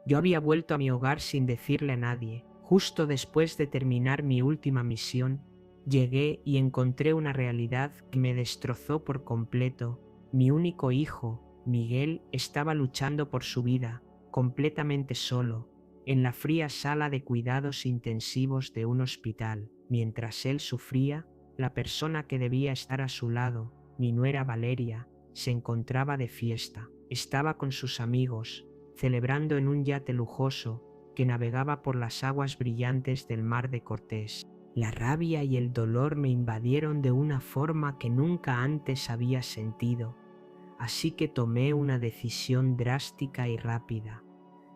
Yo había vuelto a mi hogar sin decirle a nadie. Justo después de terminar mi última misión, llegué y encontré una realidad que me destrozó por completo. Mi único hijo, Miguel, estaba luchando por su vida, completamente solo, en la fría sala de cuidados intensivos de un hospital. Mientras él sufría, la persona que debía estar a su lado, mi nuera Valeria, se encontraba de fiesta. Estaba con sus amigos, celebrando en un yate lujoso que navegaba por las aguas brillantes del mar de Cortés. La rabia y el dolor me invadieron de una forma que nunca antes había sentido, así que tomé una decisión drástica y rápida.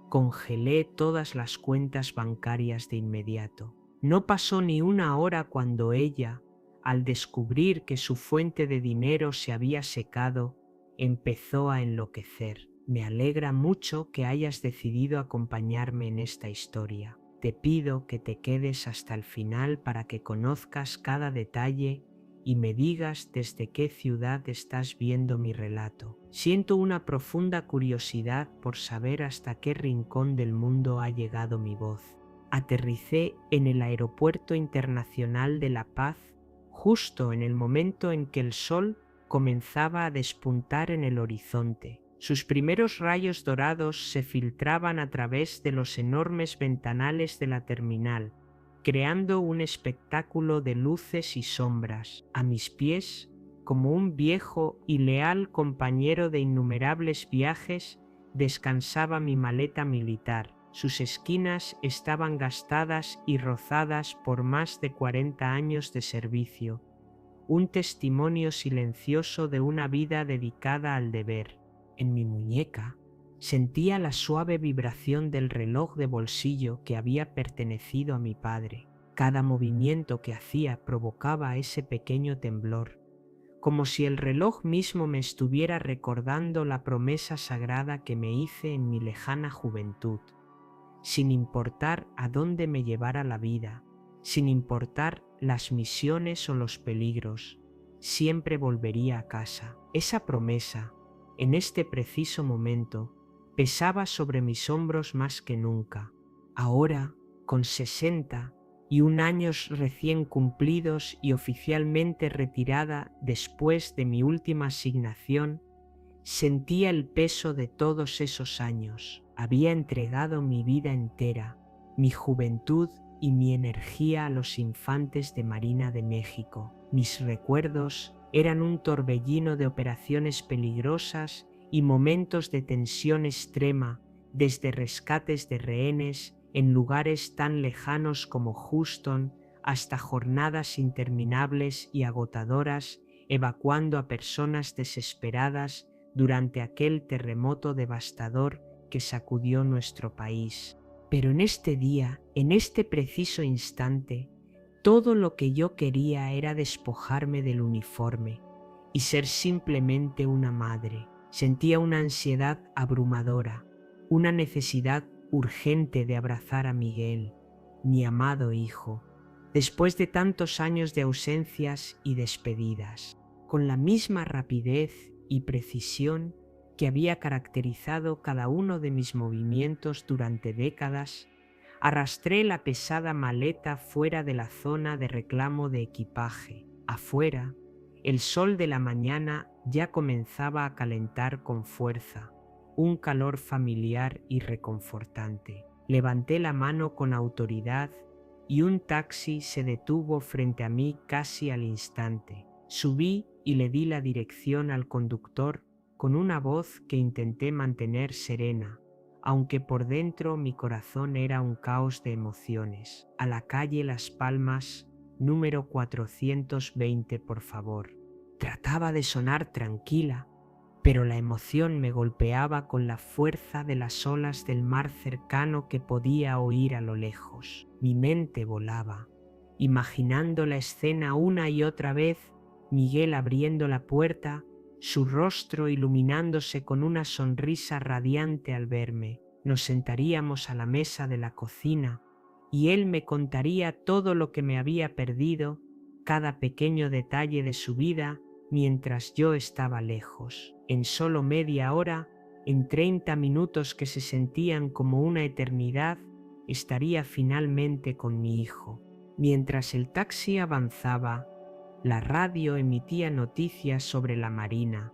Congelé todas las cuentas bancarias de inmediato. No pasó ni una hora cuando ella, al descubrir que su fuente de dinero se había secado, empezó a enloquecer. Me alegra mucho que hayas decidido acompañarme en esta historia. Te pido que te quedes hasta el final para que conozcas cada detalle y me digas desde qué ciudad estás viendo mi relato. Siento una profunda curiosidad por saber hasta qué rincón del mundo ha llegado mi voz. Aterricé en el Aeropuerto Internacional de La Paz justo en el momento en que el sol comenzaba a despuntar en el horizonte. Sus primeros rayos dorados se filtraban a través de los enormes ventanales de la terminal, creando un espectáculo de luces y sombras. A mis pies, como un viejo y leal compañero de innumerables viajes, descansaba mi maleta militar. Sus esquinas estaban gastadas y rozadas por más de 40 años de servicio, un testimonio silencioso de una vida dedicada al deber. En mi muñeca sentía la suave vibración del reloj de bolsillo que había pertenecido a mi padre. Cada movimiento que hacía provocaba ese pequeño temblor, como si el reloj mismo me estuviera recordando la promesa sagrada que me hice en mi lejana juventud. Sin importar a dónde me llevara la vida, sin importar las misiones o los peligros, siempre volvería a casa. Esa promesa, en este preciso momento, pesaba sobre mis hombros más que nunca. Ahora, con 61 años recién cumplidos y oficialmente retirada después de mi última asignación, sentía el peso de todos esos años. Había entregado mi vida entera, mi juventud y mi energía a los infantes de Marina de México. Mis recuerdos eran un torbellino de operaciones peligrosas y momentos de tensión extrema, desde rescates de rehenes en lugares tan lejanos como Houston hasta jornadas interminables y agotadoras evacuando a personas desesperadas durante aquel terremoto devastador que sacudió nuestro país. Pero en este día, en este preciso instante, todo lo que yo quería era despojarme del uniforme y ser simplemente una madre. Sentía una ansiedad abrumadora, una necesidad urgente de abrazar a Miguel, mi amado hijo, después de tantos años de ausencias y despedidas. Con la misma rapidez y precisión que había caracterizado cada uno de mis movimientos durante décadas, arrastré la pesada maleta fuera de la zona de reclamo de equipaje. Afuera, el sol de la mañana ya comenzaba a calentar con fuerza, un calor familiar y reconfortante. Levanté la mano con autoridad y un taxi se detuvo frente a mí casi al instante. Subí y le di la dirección al conductor con una voz que intenté mantener serena, aunque por dentro mi corazón era un caos de emociones. A la calle Las Palmas, número 420, por favor. Trataba de sonar tranquila, pero la emoción me golpeaba con la fuerza de las olas del mar cercano que podía oír a lo lejos. Mi mente volaba, imaginando la escena una y otra vez, Miguel abriendo la puerta, su rostro iluminándose con una sonrisa radiante al verme. Nos sentaríamos a la mesa de la cocina y él me contaría todo lo que me había perdido, cada pequeño detalle de su vida mientras yo estaba lejos. En solo media hora En 30 minutos que se sentían como una eternidad, estaría finalmente con mi hijo. Mientras el taxi avanzaba, la radio emitía noticias sobre la Marina,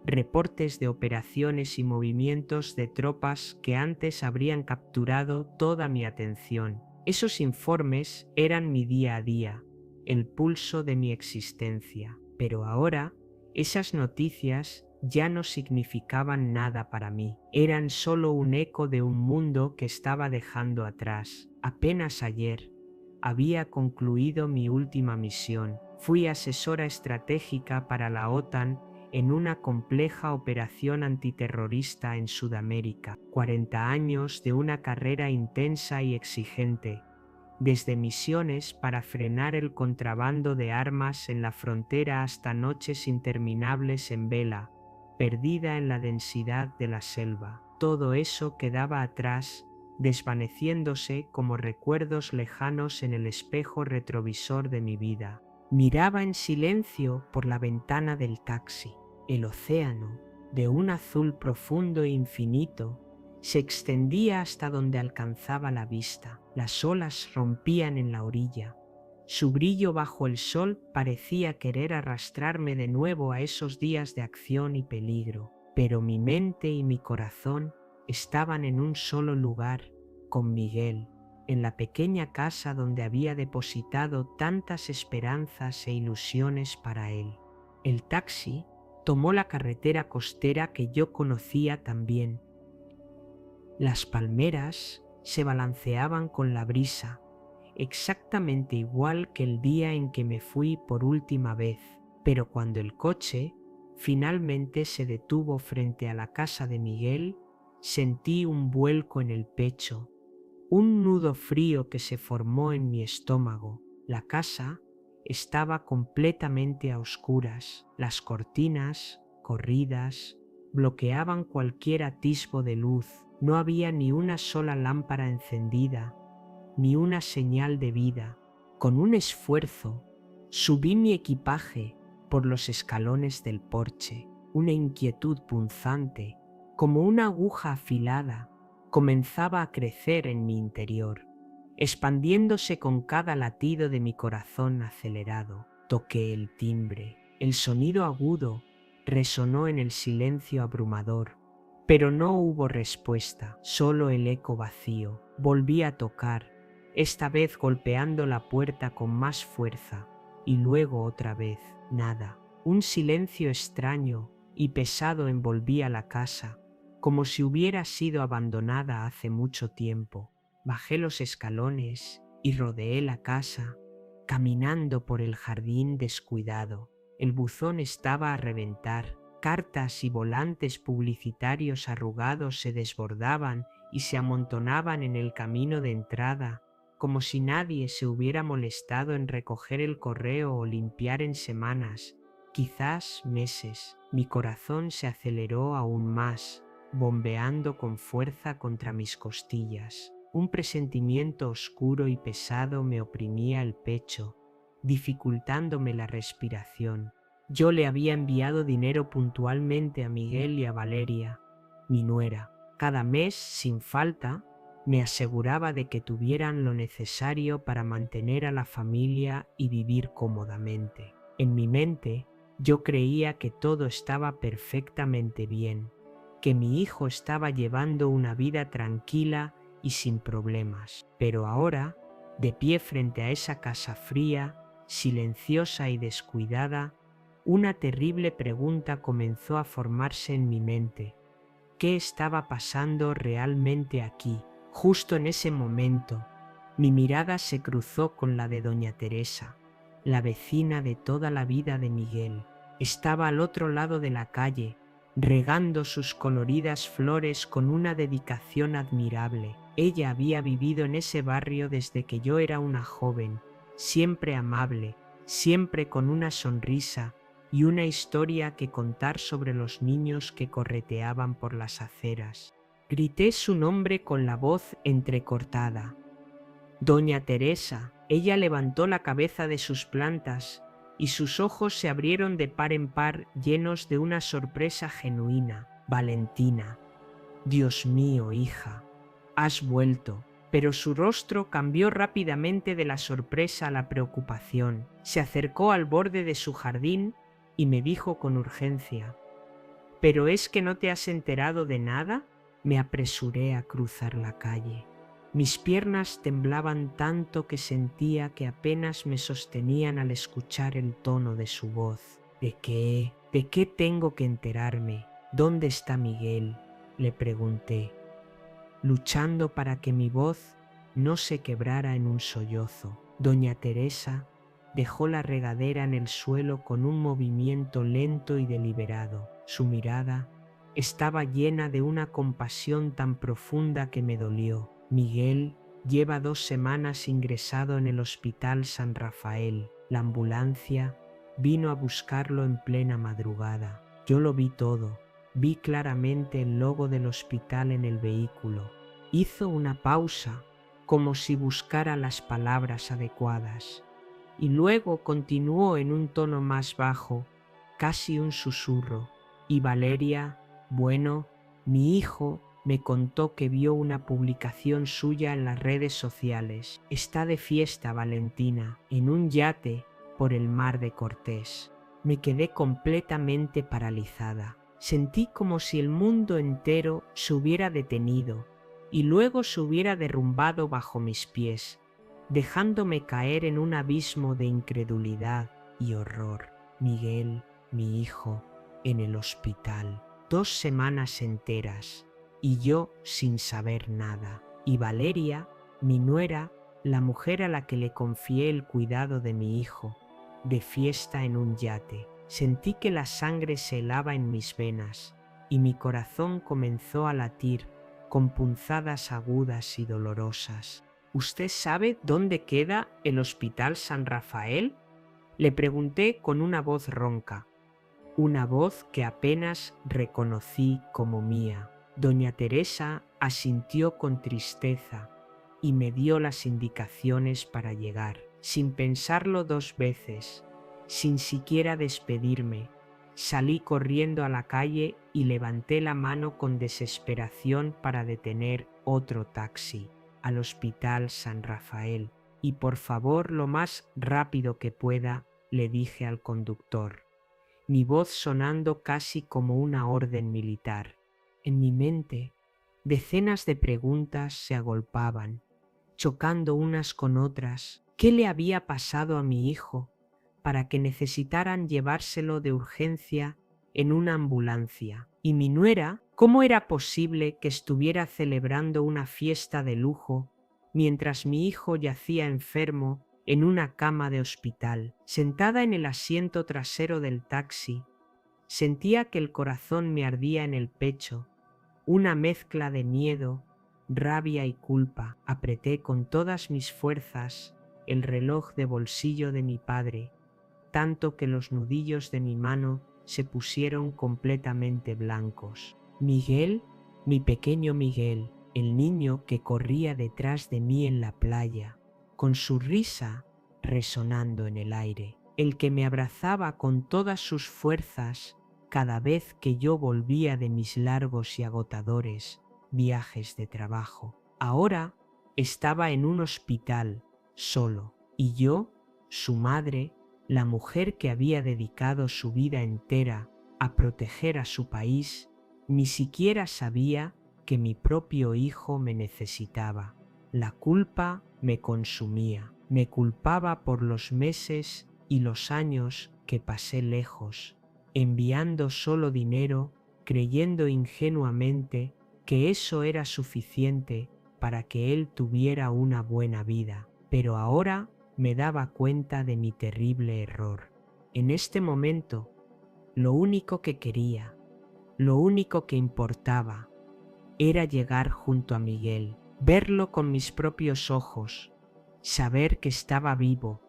reportes de operaciones y movimientos de tropas que antes habrían capturado toda mi atención. Esos informes eran mi día a día, el pulso de mi existencia. Pero ahora, esas noticias ya no significaban nada para mí. Eran solo un eco de un mundo que estaba dejando atrás. Apenas ayer había concluido mi última misión. Fui asesora estratégica para la OTAN en una compleja operación antiterrorista en Sudamérica. 40 años de una carrera intensa y exigente, desde misiones para frenar el contrabando de armas en la frontera hasta noches interminables en vela, perdida en la densidad de la selva. Todo eso quedaba atrás, desvaneciéndose como recuerdos lejanos en el espejo retrovisor de mi vida. Miraba en silencio por la ventana del taxi. El océano, de un azul profundo e infinito, se extendía hasta donde alcanzaba la vista. Las olas rompían en la orilla. Su brillo bajo el sol parecía querer arrastrarme de nuevo a esos días de acción y peligro. Pero mi mente y mi corazón estaban en un solo lugar, con Miguel, en la pequeña casa donde había depositado tantas esperanzas e ilusiones para él. El taxi tomó la carretera costera que yo conocía también. Las palmeras se balanceaban con la brisa, exactamente igual que el día en que me fui por última vez. Pero cuando el coche finalmente se detuvo frente a la casa de Miguel, sentí un vuelco en el pecho, un nudo frío que se formó en mi estómago. La casa estaba completamente a oscuras. Las cortinas, corridas, bloqueaban cualquier atisbo de luz. No había ni una sola lámpara encendida, ni una señal de vida. Con un esfuerzo, subí mi equipaje por los escalones del porche. Una inquietud punzante, como una aguja afilada, comenzaba a crecer en mi interior, expandiéndose con cada latido de mi corazón acelerado. Toqué el timbre. El sonido agudo resonó en el silencio abrumador, pero no hubo respuesta, solo el eco vacío. Volví a tocar, esta vez golpeando la puerta con más fuerza, y luego otra vez. Nada. Un silencio extraño y pesado envolvía la casa, como si hubiera sido abandonada hace mucho tiempo. Bajé los escalones y rodeé la casa, caminando por el jardín descuidado. El buzón estaba a reventar. Cartas y volantes publicitarios arrugados se desbordaban y se amontonaban en el camino de entrada, como si nadie se hubiera molestado en recoger el correo o limpiar en semanas, quizás meses. Mi corazón se aceleró aún más, bombeando con fuerza contra mis costillas. Un presentimiento oscuro y pesado me oprimía el pecho, dificultándome la respiración. Yo le había enviado dinero puntualmente a Miguel y a Valeria, mi nuera. Cada mes, sin falta, me aseguraba de que tuvieran lo necesario para mantener a la familia y vivir cómodamente. En mi mente, yo creía que todo estaba perfectamente bien, que mi hijo estaba llevando una vida tranquila y sin problemas. Pero ahora, de pie frente a esa casa fría, silenciosa y descuidada, una terrible pregunta comenzó a formarse en mi mente. ¿Qué estaba pasando realmente aquí? Justo en ese momento, mi mirada se cruzó con la de doña Teresa, la vecina de toda la vida de Miguel. Estaba al otro lado de la calle, regando sus coloridas flores con una dedicación admirable. Ella había vivido en ese barrio desde que yo era una joven, siempre amable, siempre con una sonrisa y una historia que contar sobre los niños que correteaban por las aceras. Grité su nombre con la voz entrecortada. Doña Teresa. Ella levantó la cabeza de sus plantas y sus ojos se abrieron de par en par llenos de una sorpresa genuina. Valentina. Dios mío, hija, has vuelto. Pero su rostro cambió rápidamente de la sorpresa a la preocupación. Se acercó al borde de su jardín y me dijo con urgencia: ¿pero es que no te has enterado de nada? Me apresuré a cruzar la calle. Mis piernas temblaban tanto que sentía que apenas me sostenían al escuchar el tono de su voz. ¿De qué? ¿De qué tengo que enterarme? ¿Dónde está Miguel?, le pregunté, luchando para que mi voz no se quebrara en un sollozo. Doña Teresa dejó la regadera en el suelo con un movimiento lento y deliberado. Su mirada estaba llena de una compasión tan profunda que me dolió. Miguel lleva 2 semanas ingresado en el Hospital San Rafael. La ambulancia vino a buscarlo en plena madrugada. Yo lo vi todo. Vi claramente el logo del hospital en el vehículo. Hizo una pausa, como si buscara las palabras adecuadas, y luego continuó en un tono más bajo, casi un susurro. Y Valeria, bueno, mi hijo me contó que vio una publicación suya en las redes sociales. Está de fiesta, Valentina, en un yate por el mar de Cortés. Me quedé completamente paralizada. Sentí como si el mundo entero se hubiera detenido y luego se hubiera derrumbado bajo mis pies, dejándome caer en un abismo de incredulidad y horror. Miguel, mi hijo, en el hospital. 2 semanas enteras y yo sin saber nada. Y Valeria, mi nuera, la mujer a la que le confié el cuidado de mi hijo, de fiesta en un yate. Sentí que la sangre se helaba en mis venas y mi corazón comenzó a latir con punzadas agudas y dolorosas. ¿Usted sabe dónde queda el Hospital San Rafael?, le pregunté con una voz ronca, una voz que apenas reconocí como mía. Doña Teresa asintió con tristeza y me dio las indicaciones para llegar. Sin pensarlo 2 veces, sin siquiera despedirme, salí corriendo a la calle y levanté la mano con desesperación para detener otro taxi al Hospital San Rafael. Y por favor, lo más rápido que pueda, le dije al conductor, mi voz sonando casi como una orden militar. En mi mente, decenas de preguntas se agolpaban, chocando unas con otras. ¿Qué le había pasado a mi hijo para que necesitaran llevárselo de urgencia en una ambulancia? Y mi nuera, ¿cómo era posible que estuviera celebrando una fiesta de lujo mientras mi hijo yacía enfermo en una cama de hospital? Sentada en el asiento trasero del taxi, sentía que el corazón me ardía en el pecho, una mezcla de miedo, rabia y culpa. Apreté con todas mis fuerzas el reloj de bolsillo de mi padre, tanto que los nudillos de mi mano se pusieron completamente blancos. Miguel, mi pequeño Miguel, el niño que corría detrás de mí en la playa, con su risa resonando en el aire, el que me abrazaba con todas sus fuerzas cada vez que yo volvía de mis largos y agotadores viajes de trabajo. Ahora estaba en un hospital, solo, y yo, su madre, la mujer que había dedicado su vida entera a proteger a su país, ni siquiera sabía que mi propio hijo me necesitaba. La culpa me consumía. Me culpaba por los meses y los años que pasé lejos, enviando solo dinero, creyendo ingenuamente que eso era suficiente para que él tuviera una buena vida. Pero ahora me daba cuenta de mi terrible error. En este momento, lo único que quería, lo único que importaba, era llegar junto a Miguel, verlo con mis propios ojos, saber que estaba vivo,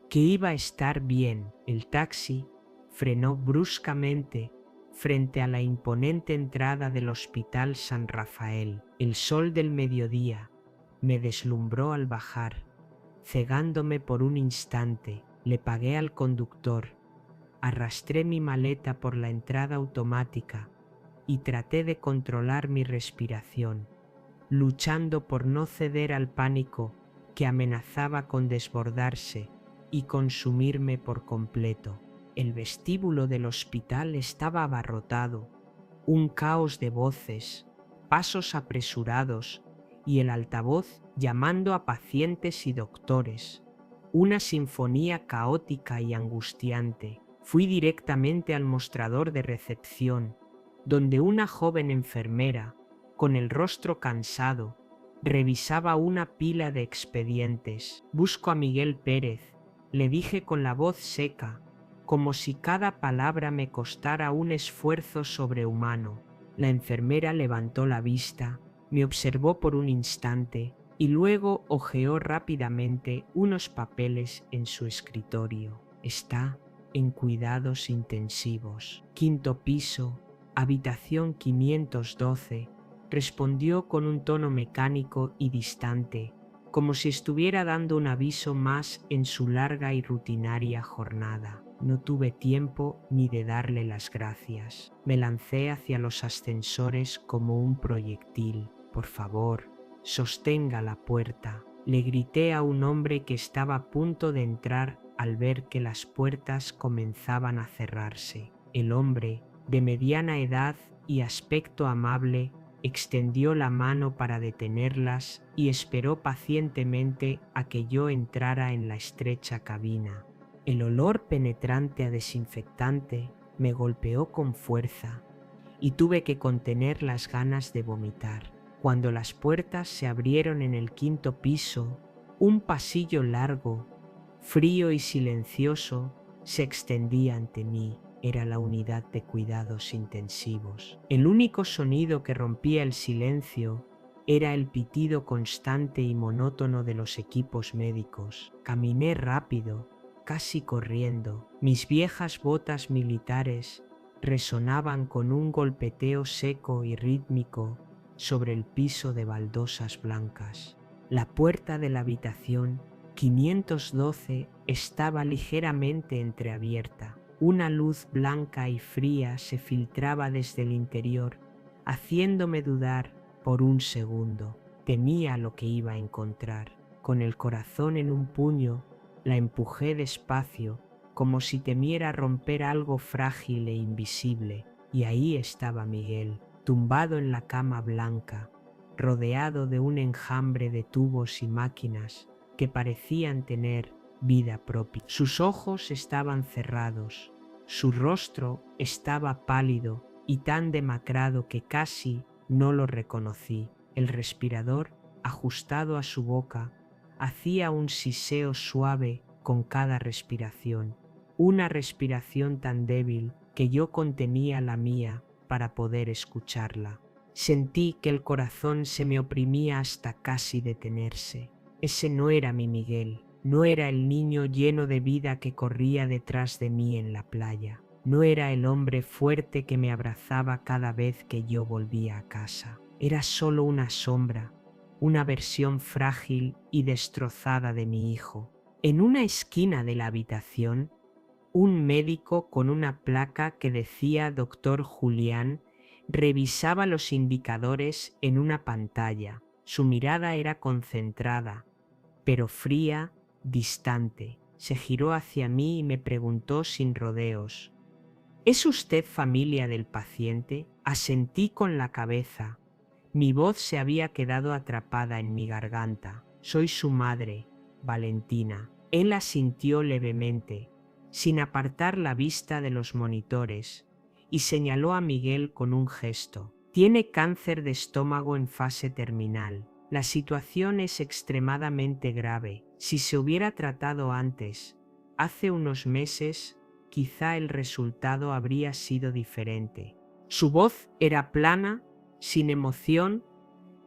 que iba a estar bien. El taxi frenó bruscamente frente a la imponente entrada del Hospital San Rafael. El sol del mediodía me deslumbró al bajar, cegándome por un instante. Le pagué al conductor, arrastré mi maleta por la entrada automática y traté de controlar mi respiración, luchando por no ceder al pánico que amenazaba con desbordarse y consumirme por completo. El vestíbulo del hospital estaba abarrotado, un caos de voces, pasos apresurados y el altavoz llamando a pacientes y doctores. Una sinfonía caótica y angustiante. Fui directamente al mostrador de recepción, donde una joven enfermera, con el rostro cansado, revisaba una pila de expedientes. «Busco a Miguel Pérez», le dije con la voz seca, como si cada palabra me costara un esfuerzo sobrehumano. La enfermera levantó la vista, me observó por un instante y luego hojeó rápidamente unos papeles en su escritorio. «Está en cuidados intensivos. Quinto piso, habitación 512», respondió con un tono mecánico y distante, como si estuviera dando un aviso más en su larga y rutinaria jornada. No tuve tiempo ni de darle las gracias. Me lancé hacia los ascensores como un proyectil. «Por favor, sostenga la puerta», le grité a un hombre que estaba a punto de entrar al ver que las puertas comenzaban a cerrarse. El hombre, de mediana edad y aspecto amable, extendió la mano para detenerlas y esperó pacientemente a que yo entrara en la estrecha cabina. El olor penetrante a desinfectante me golpeó con fuerza y tuve que contener las ganas de vomitar. Cuando las puertas se abrieron en el quinto piso, un pasillo largo, frío y silencioso, se extendía ante mí. Era la unidad de cuidados intensivos. El único sonido que rompía el silencio era el pitido constante y monótono de los equipos médicos. Caminé rápido, casi corriendo. Mis viejas botas militares resonaban con un golpeteo seco y rítmico sobre el piso de baldosas blancas. La puerta de la habitación 512 estaba ligeramente entreabierta. Una luz blanca y fría se filtraba desde el interior, haciéndome dudar por un segundo. Temía lo que iba a encontrar. Con el corazón en un puño, la empujé despacio, como si temiera romper algo frágil e invisible, y ahí estaba Miguel, tumbado en la cama blanca, rodeado de un enjambre de tubos y máquinas que parecían tener vida propia. Sus ojos estaban cerrados, su rostro estaba pálido y tan demacrado que casi no lo reconocí. El respirador, ajustado a su boca, hacía un siseo suave con cada respiración, una respiración tan débil que yo contenía la mía para poder escucharla. Sentí que el corazón se me oprimía hasta casi detenerse. Ese no era mi Miguel. No era el niño lleno de vida que corría detrás de mí en la playa. No era el hombre fuerte que me abrazaba cada vez que yo volvía a casa. Era solo una sombra, una versión frágil y destrozada de mi hijo. En una esquina de la habitación, un médico con una placa que decía Dr. Julián revisaba los indicadores en una pantalla. Su mirada era concentrada, pero fría, distante. Se giró hacia mí y me preguntó sin rodeos: «¿Es usted familia del paciente?». Asentí con la cabeza. Mi voz se había quedado atrapada en mi garganta. «Soy su madre, Valentina». Él asintió levemente, sin apartar la vista de los monitores, y señaló a Miguel con un gesto. «Tiene cáncer de estómago en fase terminal. La situación es extremadamente grave. Si se hubiera tratado antes, hace unos meses, quizá el resultado habría sido diferente». Su voz era plana, sin emoción,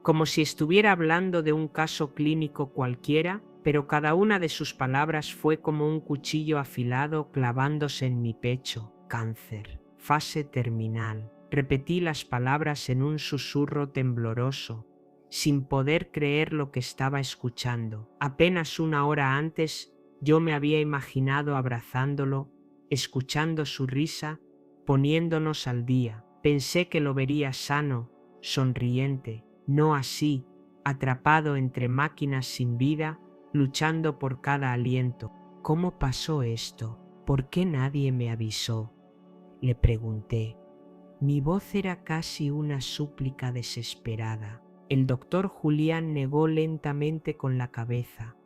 como si estuviera hablando de un caso clínico cualquiera, pero cada una de sus palabras fue como un cuchillo afilado clavándose en mi pecho. «Cáncer, fase terminal». Repetí las palabras en un susurro tembloroso, sin poder creer lo que estaba escuchando. Apenas una hora antes yo me había imaginado abrazándolo, escuchando su risa, poniéndonos al día, Pensé que lo vería sano, sonriente, no así, atrapado entre máquinas sin vida, luchando por cada aliento. ¿Cómo pasó esto? ¿Por qué nadie me avisó? Le pregunté. Mi voz era casi una súplica desesperada. El doctor Julián negó lentamente con la cabeza,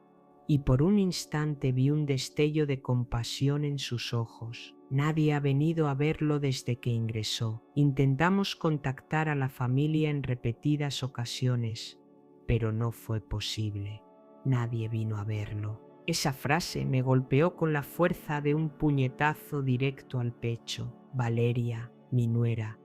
y por un instante vi un destello de compasión en sus ojos. Nadie ha venido a verlo desde que ingresó. Intentamos contactar a la familia en repetidas ocasiones, pero no fue posible. Nadie vino a verlo. Esa frase me golpeó con la fuerza de un puñetazo directo al pecho. Valeria, mi nuera,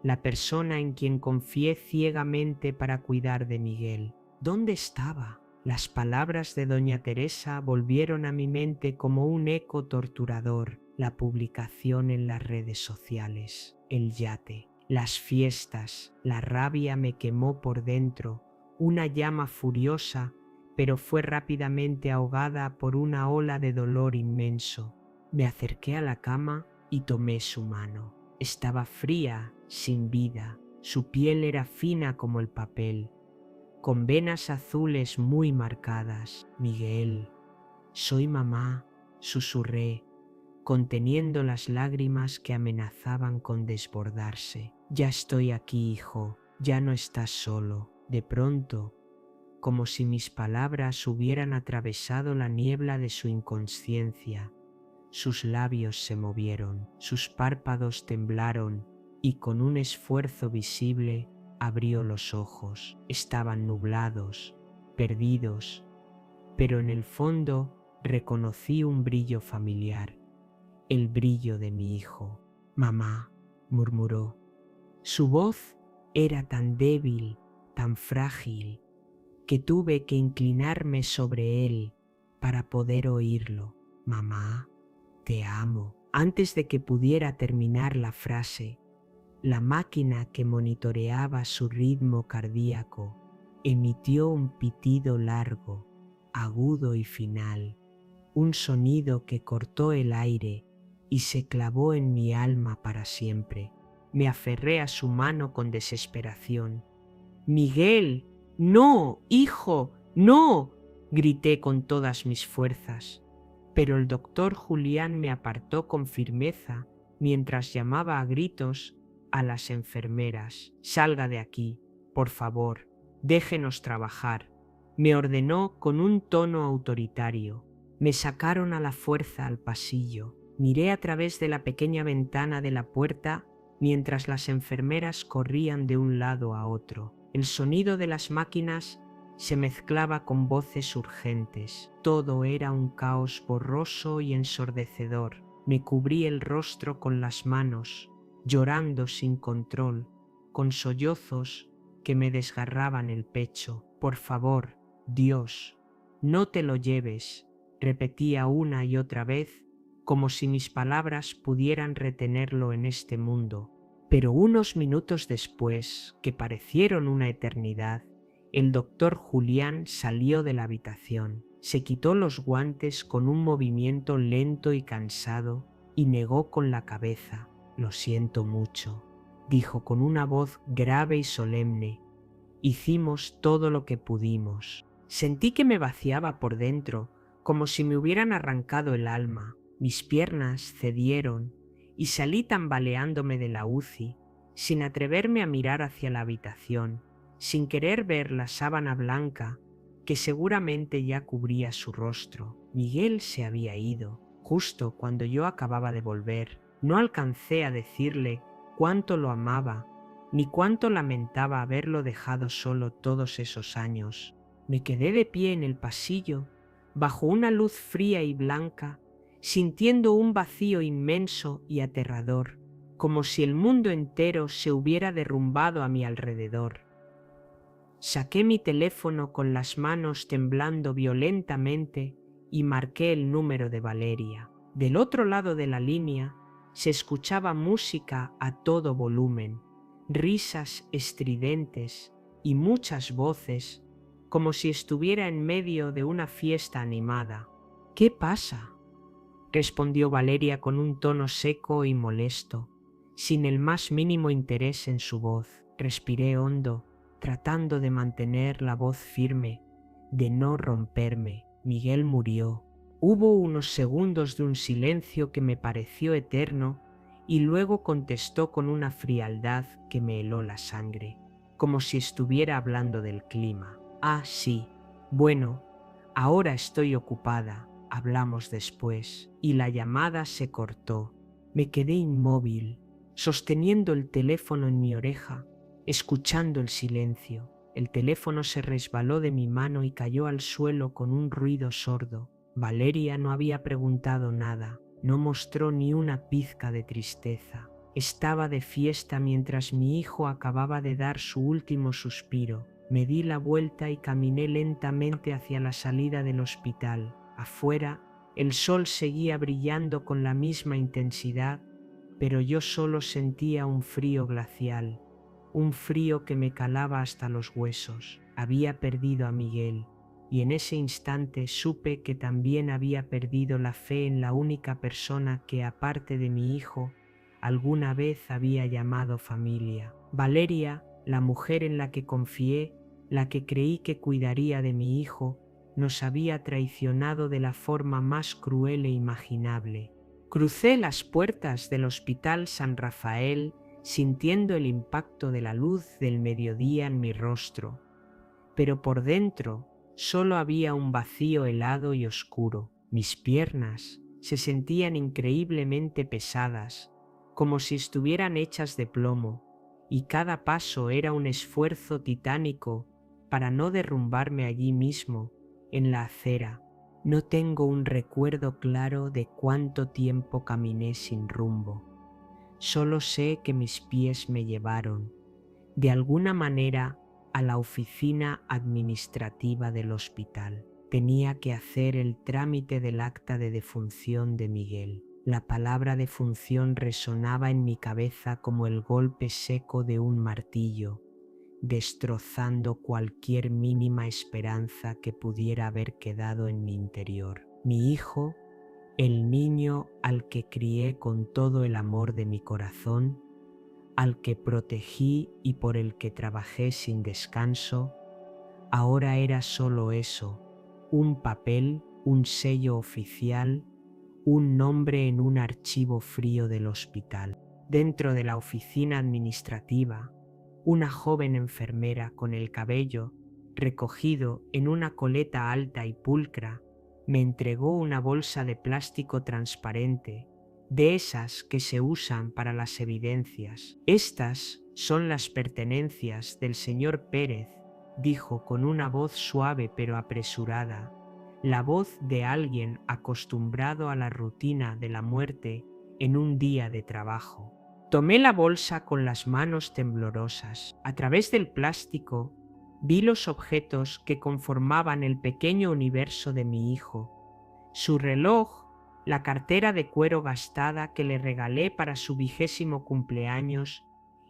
la persona en quien confié ciegamente para cuidar de Miguel. ¿Dónde estaba? Las palabras de doña Teresa volvieron a mi mente como un eco torturador. La publicación en las redes sociales, el yate, las fiestas, la rabia me quemó por dentro, una llama furiosa, pero fue rápidamente ahogada por una ola de dolor inmenso. Me acerqué a la cama y tomé su mano. Estaba fría, sin vida, su piel era fina como el papel, con venas azules muy marcadas. Miguel, soy mamá, susurré, conteniendo las lágrimas que amenazaban con desbordarse. Ya estoy aquí, hijo, ya no estás solo. De pronto, como si mis palabras hubieran atravesado la niebla de su inconsciencia, sus labios se movieron, sus párpados temblaron y con un esfuerzo visible abrió los ojos. Estaban nublados, perdidos, pero en el fondo reconocí un brillo familiar, el brillo de mi hijo. Mamá, murmuró. Su voz era tan débil, tan frágil, que tuve que inclinarme sobre él para poder oírlo. Mamá, te amo. Antes de que pudiera terminar la frase, la máquina que monitoreaba su ritmo cardíaco emitió un pitido largo, agudo y final, un sonido que cortó el aire y se clavó en mi alma para siempre. Me aferré a su mano con desesperación. «Miguel, no, hijo, no», grité con todas mis fuerzas. Pero el doctor Julián me apartó con firmeza mientras llamaba a gritos a las enfermeras. «Salga de aquí, por favor, déjenos trabajar», me ordenó con un tono autoritario. Me sacaron a la fuerza al pasillo. Miré a través de la pequeña ventana de la puerta mientras las enfermeras corrían de un lado a otro. El sonido de las máquinas se mezclaba con voces urgentes. Todo era un caos borroso y ensordecedor. Me cubrí el rostro con las manos, llorando sin control, con sollozos que me desgarraban el pecho. «Por favor, Dios, no te lo lleves», repetía una y otra vez, como si mis palabras pudieran retenerlo en este mundo. Pero unos minutos después, que parecieron una eternidad, el doctor Julián salió de la habitación, se quitó los guantes con un movimiento lento y cansado y negó con la cabeza. «Lo siento mucho», dijo con una voz grave y solemne. «Hicimos todo lo que pudimos». Sentí que me vaciaba por dentro, como si me hubieran arrancado el alma. Mis piernas cedieron y salí tambaleándome de la UCI, sin atreverme a mirar hacia la habitación, sin querer ver la sábana blanca que seguramente ya cubría su rostro. Miguel se había ido, justo cuando yo acababa de volver. No alcancé a decirle cuánto lo amaba, ni cuánto lamentaba haberlo dejado solo todos esos años. Me quedé de pie en el pasillo, bajo una luz fría y blanca, sintiendo un vacío inmenso y aterrador, como si el mundo entero se hubiera derrumbado a mi alrededor. Saqué mi teléfono con las manos temblando violentamente y marqué el número de Valeria. Del otro lado de la línea se escuchaba música a todo volumen, risas estridentes y muchas voces, como si estuviera en medio de una fiesta animada. «¿Qué pasa?», respondió Valeria con un tono seco y molesto. sin el más mínimo interés en su voz. Respiré hondo, tratando de mantener la voz firme, de no romperme. Miguel murió. Hubo unos segundos de un silencio que me pareció eterno y luego contestó con una frialdad que me heló la sangre, como si estuviera hablando del clima. Ah, sí. Bueno, ahora estoy ocupada. Hablamos después. Y la llamada se cortó. Me quedé inmóvil, sosteniendo el teléfono en mi oreja, escuchando el silencio. El teléfono se resbaló de mi mano y cayó al suelo con un ruido sordo. Valeria no había preguntado nada, no mostró ni una pizca de tristeza. Estaba de fiesta mientras mi hijo acababa de dar su último suspiro. Me di la vuelta y caminé lentamente hacia la salida del hospital. Afuera, el sol seguía brillando con la misma intensidad, pero yo solo sentía un frío glacial, un frío que me calaba hasta los huesos. Había perdido a Miguel, y en ese instante supe que también había perdido la fe en la única persona que, aparte de mi hijo, alguna vez había llamado familia. Valeria, la mujer en la que confié, la que creí que cuidaría de mi hijo, nos había traicionado de la forma más cruel e imaginable. Crucé las puertas del Hospital San Rafael sintiendo el impacto de la luz del mediodía en mi rostro, pero por dentro solo había un vacío helado y oscuro. Mis piernas se sentían increíblemente pesadas, como si estuvieran hechas de plomo, y cada paso era un esfuerzo titánico para no derrumbarme allí mismo, en la acera. No tengo un recuerdo claro de cuánto tiempo caminé sin rumbo. Solo sé que mis pies me llevaron, de alguna manera, a la oficina administrativa del hospital. Tenía que hacer el trámite del acta de defunción de Miguel. La palabra defunción resonaba en mi cabeza como el golpe seco de un martillo, destrozando cualquier mínima esperanza que pudiera haber quedado en mi interior. Mi hijo, el niño al que crié con todo el amor de mi corazón, al que protegí y por el que trabajé sin descanso, ahora era solo eso, un papel, un sello oficial, un nombre en un archivo frío del hospital. Dentro de la oficina administrativa, una joven enfermera con el cabello recogido en una coleta alta y pulcra me entregó una bolsa de plástico transparente, de esas que se usan para las evidencias. Estas son las pertenencias del señor Pérez, dijo con una voz suave pero apresurada, la voz de alguien acostumbrado a la rutina de la muerte en un día de trabajo. Tomé la bolsa con las manos temblorosas. A través del plástico vi los objetos que conformaban el pequeño universo de mi hijo. Su reloj, la cartera de cuero gastada que le regalé para su 20º cumpleaños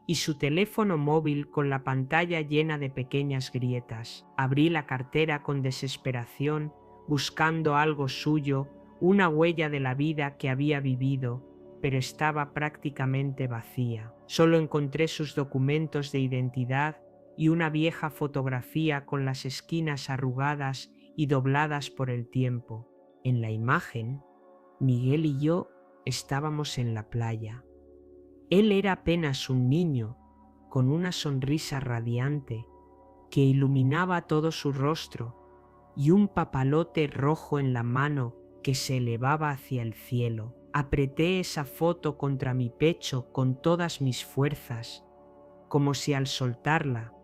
y su teléfono móvil con la pantalla llena de pequeñas grietas. Abrí la cartera con desesperación, buscando algo suyo, una huella de la vida que había vivido, pero estaba prácticamente vacía. Solo encontré sus documentos de identidad y una vieja fotografía con las esquinas arrugadas y dobladas por el tiempo. En la imagen, Miguel y yo estábamos en la playa. Él era apenas un niño, con una sonrisa radiante que iluminaba todo su rostro y un papalote rojo en la mano que se elevaba hacia el cielo. Apreté esa foto contra mi pecho con todas mis fuerzas, como si al soltarla,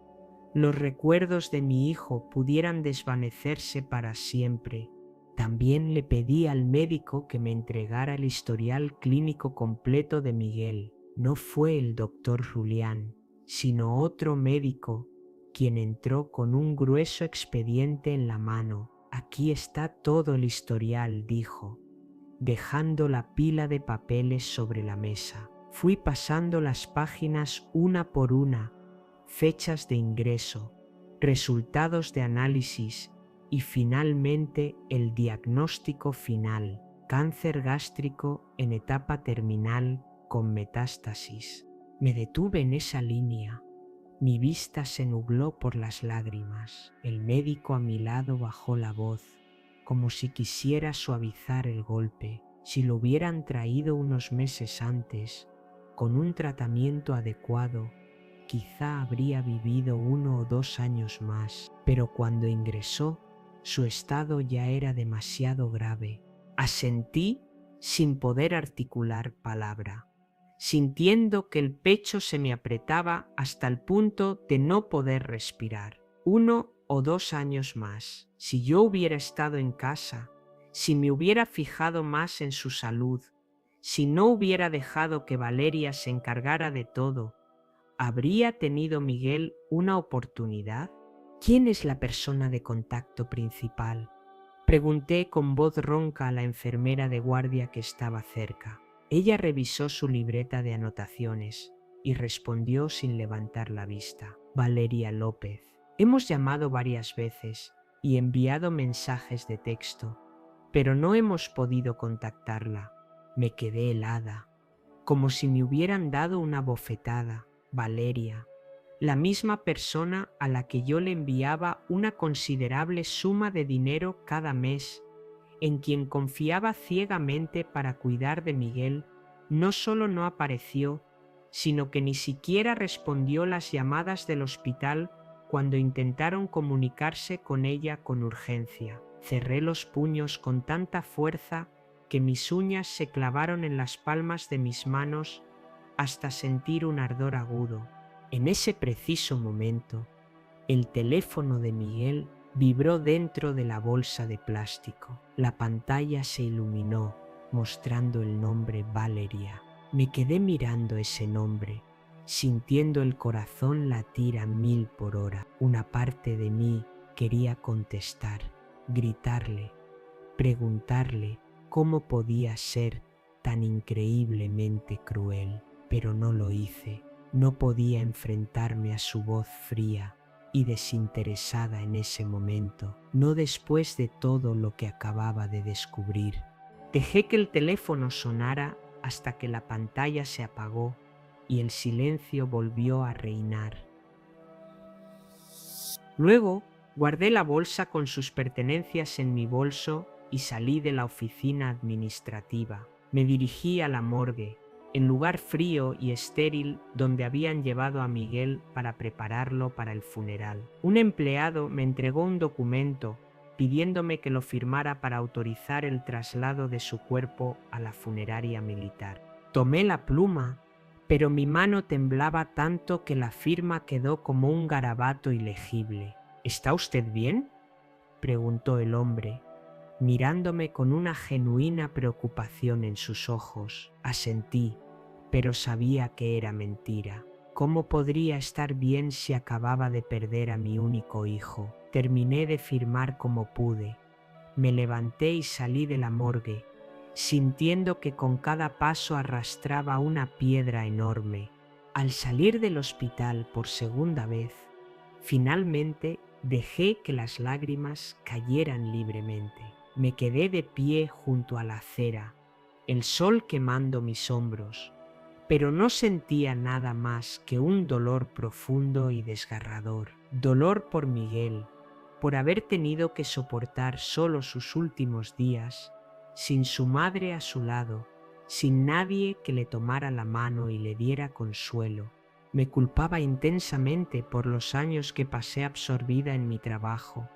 los recuerdos de mi hijo pudieran desvanecerse para siempre. También le pedí al médico que me entregara el historial clínico completo de Miguel. No fue el doctor Julián, sino otro médico, quien entró con un grueso expediente en la mano. Aquí está todo el historial, dijo, dejando la pila de papeles sobre la mesa. Fui pasando las páginas una por una, fechas de ingreso, resultados de análisis y finalmente el diagnóstico final: cáncer gástrico en etapa terminal con metástasis. Me detuve en esa línea. Mi vista se nubló por las lágrimas. El médico a mi lado bajó la voz, como si quisiera suavizar el golpe. Si lo hubieran traído unos meses antes, con un tratamiento adecuado, quizá habría vivido 1 o 2 años más. Pero cuando ingresó, su estado ya era demasiado grave. Asentí sin poder articular palabra, sintiendo que el pecho se me apretaba hasta el punto de no poder respirar. 1 o 2 años más. Si yo hubiera estado en casa, si me hubiera fijado más en su salud, si no hubiera dejado que Valeria se encargara de todo, ¿habría tenido Miguel una oportunidad? ¿Quién es la persona de contacto principal? Pregunté con voz ronca a la enfermera de guardia que estaba cerca. Ella revisó su libreta de anotaciones y respondió sin levantar la vista. Valeria López. Hemos llamado varias veces y enviado mensajes de texto, pero no hemos podido contactarla. Me quedé helada, como si me hubieran dado una bofetada. Valeria, la misma persona a la que yo le enviaba una considerable suma de dinero cada mes, en quien confiaba ciegamente para cuidar de Miguel, no solo no apareció, sino que ni siquiera respondió las llamadas del hospital cuando intentaron comunicarse con ella con urgencia. Cerré los puños con tanta fuerza que mis uñas se clavaron en las palmas de mis manos hasta sentir un ardor agudo. En ese preciso momento, el teléfono de Miguel vibró dentro de la bolsa de plástico. La pantalla se iluminó, mostrando el nombre Valeria. Me quedé mirando ese nombre, sintiendo el corazón latir a 1000 por hora. Una parte de mí quería contestar, gritarle, preguntarle cómo podía ser tan increíblemente cruel, pero no lo hice. No podía enfrentarme a su voz fría y desinteresada en ese momento, no después de todo lo que acababa de descubrir. Dejé que el teléfono sonara hasta que la pantalla se apagó y el silencio volvió a reinar. Luego guardé la bolsa con sus pertenencias en mi bolso y salí de la oficina administrativa. Me dirigí a la morgue, el lugar frío y estéril donde habían llevado a Miguel para prepararlo para el funeral. Un empleado me entregó un documento pidiéndome que lo firmara para autorizar el traslado de su cuerpo a la funeraria militar. Tomé la pluma, pero mi mano temblaba tanto que la firma quedó como un garabato ilegible. ¿Está usted bien?, preguntó el hombre, mirándome con una genuina preocupación en sus ojos. Asentí, pero sabía que era mentira. ¿Cómo podría estar bien si acababa de perder a mi único hijo? Terminé de firmar como pude. Me levanté y salí de la morgue, sintiendo que con cada paso arrastraba una piedra enorme. Al salir del hospital por segunda vez, finalmente dejé que las lágrimas cayeran libremente. Me quedé de pie junto a la acera, el sol quemando mis hombros, pero no sentía nada más que un dolor profundo y desgarrador. Dolor por Miguel, por haber tenido que soportar solo sus últimos días, sin su madre a su lado, sin nadie que le tomara la mano y le diera consuelo. Me culpaba intensamente por los años que pasé absorbida en mi trabajo,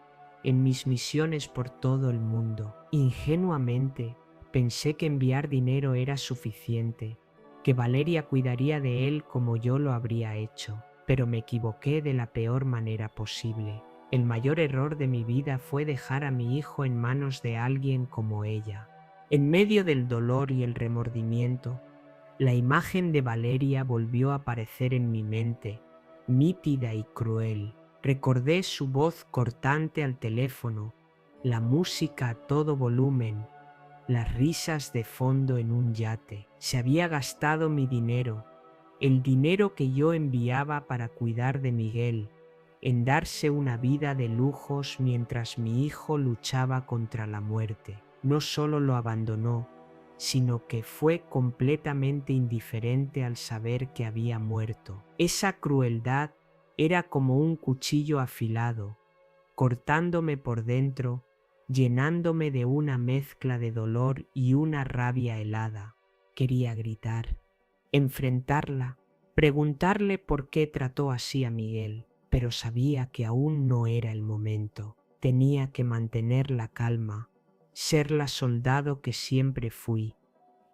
en mis misiones por todo el mundo. Ingenuamente pensé que enviar dinero era suficiente, que Valeria cuidaría de él como yo lo habría hecho, pero me equivoqué de la peor manera posible. El mayor error de mi vida fue dejar a mi hijo en manos de alguien como ella. En medio del dolor y el remordimiento, la imagen de Valeria volvió a aparecer en mi mente, nítida y cruel. Recordé su voz cortante al teléfono, la música a todo volumen, las risas de fondo en un yate. Se había gastado mi dinero, el dinero que yo enviaba para cuidar de Miguel, en darse una vida de lujos mientras mi hijo luchaba contra la muerte. No solo lo abandonó, sino que fue completamente indiferente al saber que había muerto. Esa crueldad era como un cuchillo afilado, cortándome por dentro, llenándome de una mezcla de dolor y una rabia helada. Quería gritar, enfrentarla, preguntarle por qué trató así a Miguel, pero sabía que aún no era el momento. Tenía que mantener la calma, ser la soldado que siempre fui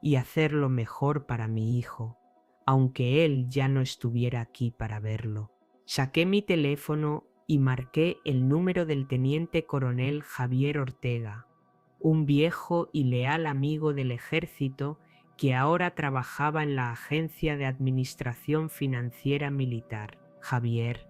y hacer lo mejor para mi hijo, aunque él ya no estuviera aquí para verlo. Saqué mi teléfono y marqué el número del teniente coronel Javier Ortega, un viejo y leal amigo del ejército que ahora trabajaba en la Agencia de Administración Financiera Militar. Javier,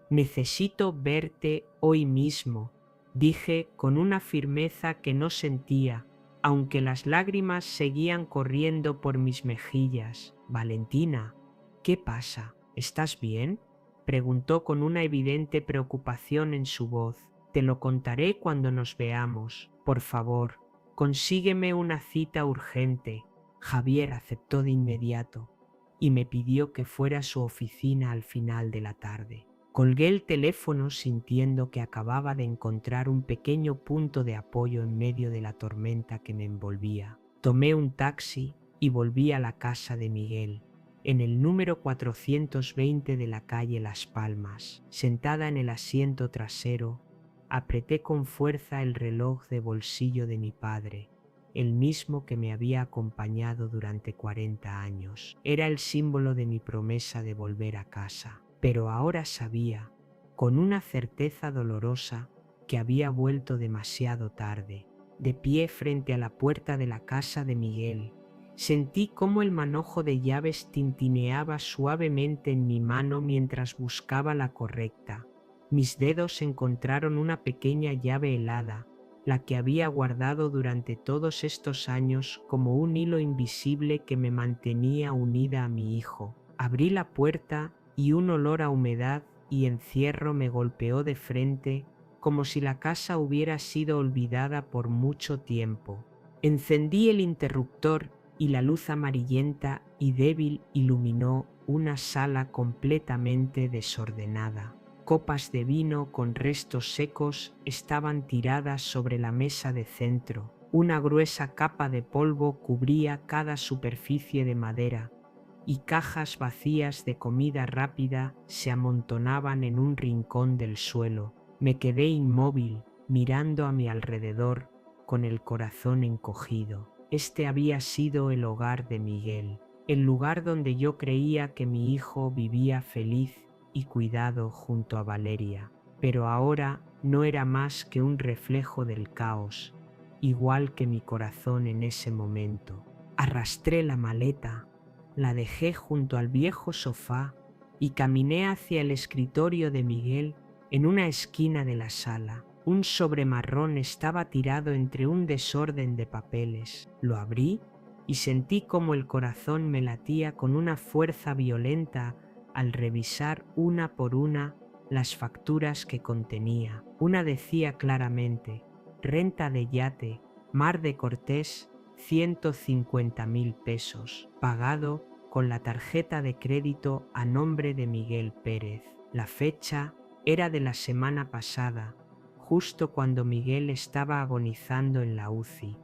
necesito verte hoy mismo, dije con una firmeza que no sentía, aunque las lágrimas seguían corriendo por mis mejillas. Valentina, ¿qué pasa? ¿Estás bien?, preguntó con una evidente preocupación en su voz. Te lo contaré cuando nos veamos. Por favor, consígueme una cita urgente. Javier aceptó de inmediato y me pidió que fuera a su oficina al final de la tarde. Colgué el teléfono sintiendo que acababa de encontrar un pequeño punto de apoyo en medio de la tormenta que me envolvía. Tomé un taxi y volví a la casa de Miguel, en el número 420 de la calle Las Palmas. Sentada en el asiento trasero, apreté con fuerza el reloj de bolsillo de mi padre, el mismo que me había acompañado durante 40 años. Era el símbolo de mi promesa de volver a casa. Pero ahora sabía, con una certeza dolorosa, que había vuelto demasiado tarde. De pie frente a la puerta de la casa de Miguel, sentí cómo el manojo de llaves tintineaba suavemente en mi mano mientras buscaba la correcta. Mis dedos encontraron una pequeña llave helada, la que había guardado durante todos estos años como un hilo invisible que me mantenía unida a mi hijo. Abrí la puerta y un olor a humedad y encierro me golpeó de frente, como si la casa hubiera sido olvidada por mucho tiempo. Encendí el interruptor y la luz amarillenta y débil iluminó una sala completamente desordenada. Copas de vino con restos secos estaban tiradas sobre la mesa de centro. Una gruesa capa de polvo cubría cada superficie de madera, y cajas vacías de comida rápida se amontonaban en un rincón del suelo. Me quedé inmóvil, mirando a mi alrededor, con el corazón encogido. Este había sido el hogar de Miguel, el lugar donde yo creía que mi hijo vivía feliz y cuidado junto a Valeria. Pero ahora no era más que un reflejo del caos, igual que mi corazón en ese momento. Arrastré la maleta, la dejé junto al viejo sofá y caminé hacia el escritorio de Miguel en una esquina de la sala. Un sobre marrón estaba tirado entre un desorden de papeles. Lo abrí y sentí como el corazón me latía con una fuerza violenta al revisar una por una las facturas que contenía. Una decía claramente: renta de yate, Mar de Cortés, 150,000 pesos, pagado con la tarjeta de crédito a nombre de Miguel Pérez. La fecha era de la semana pasada, justo cuando Miguel estaba agonizando en la UCI.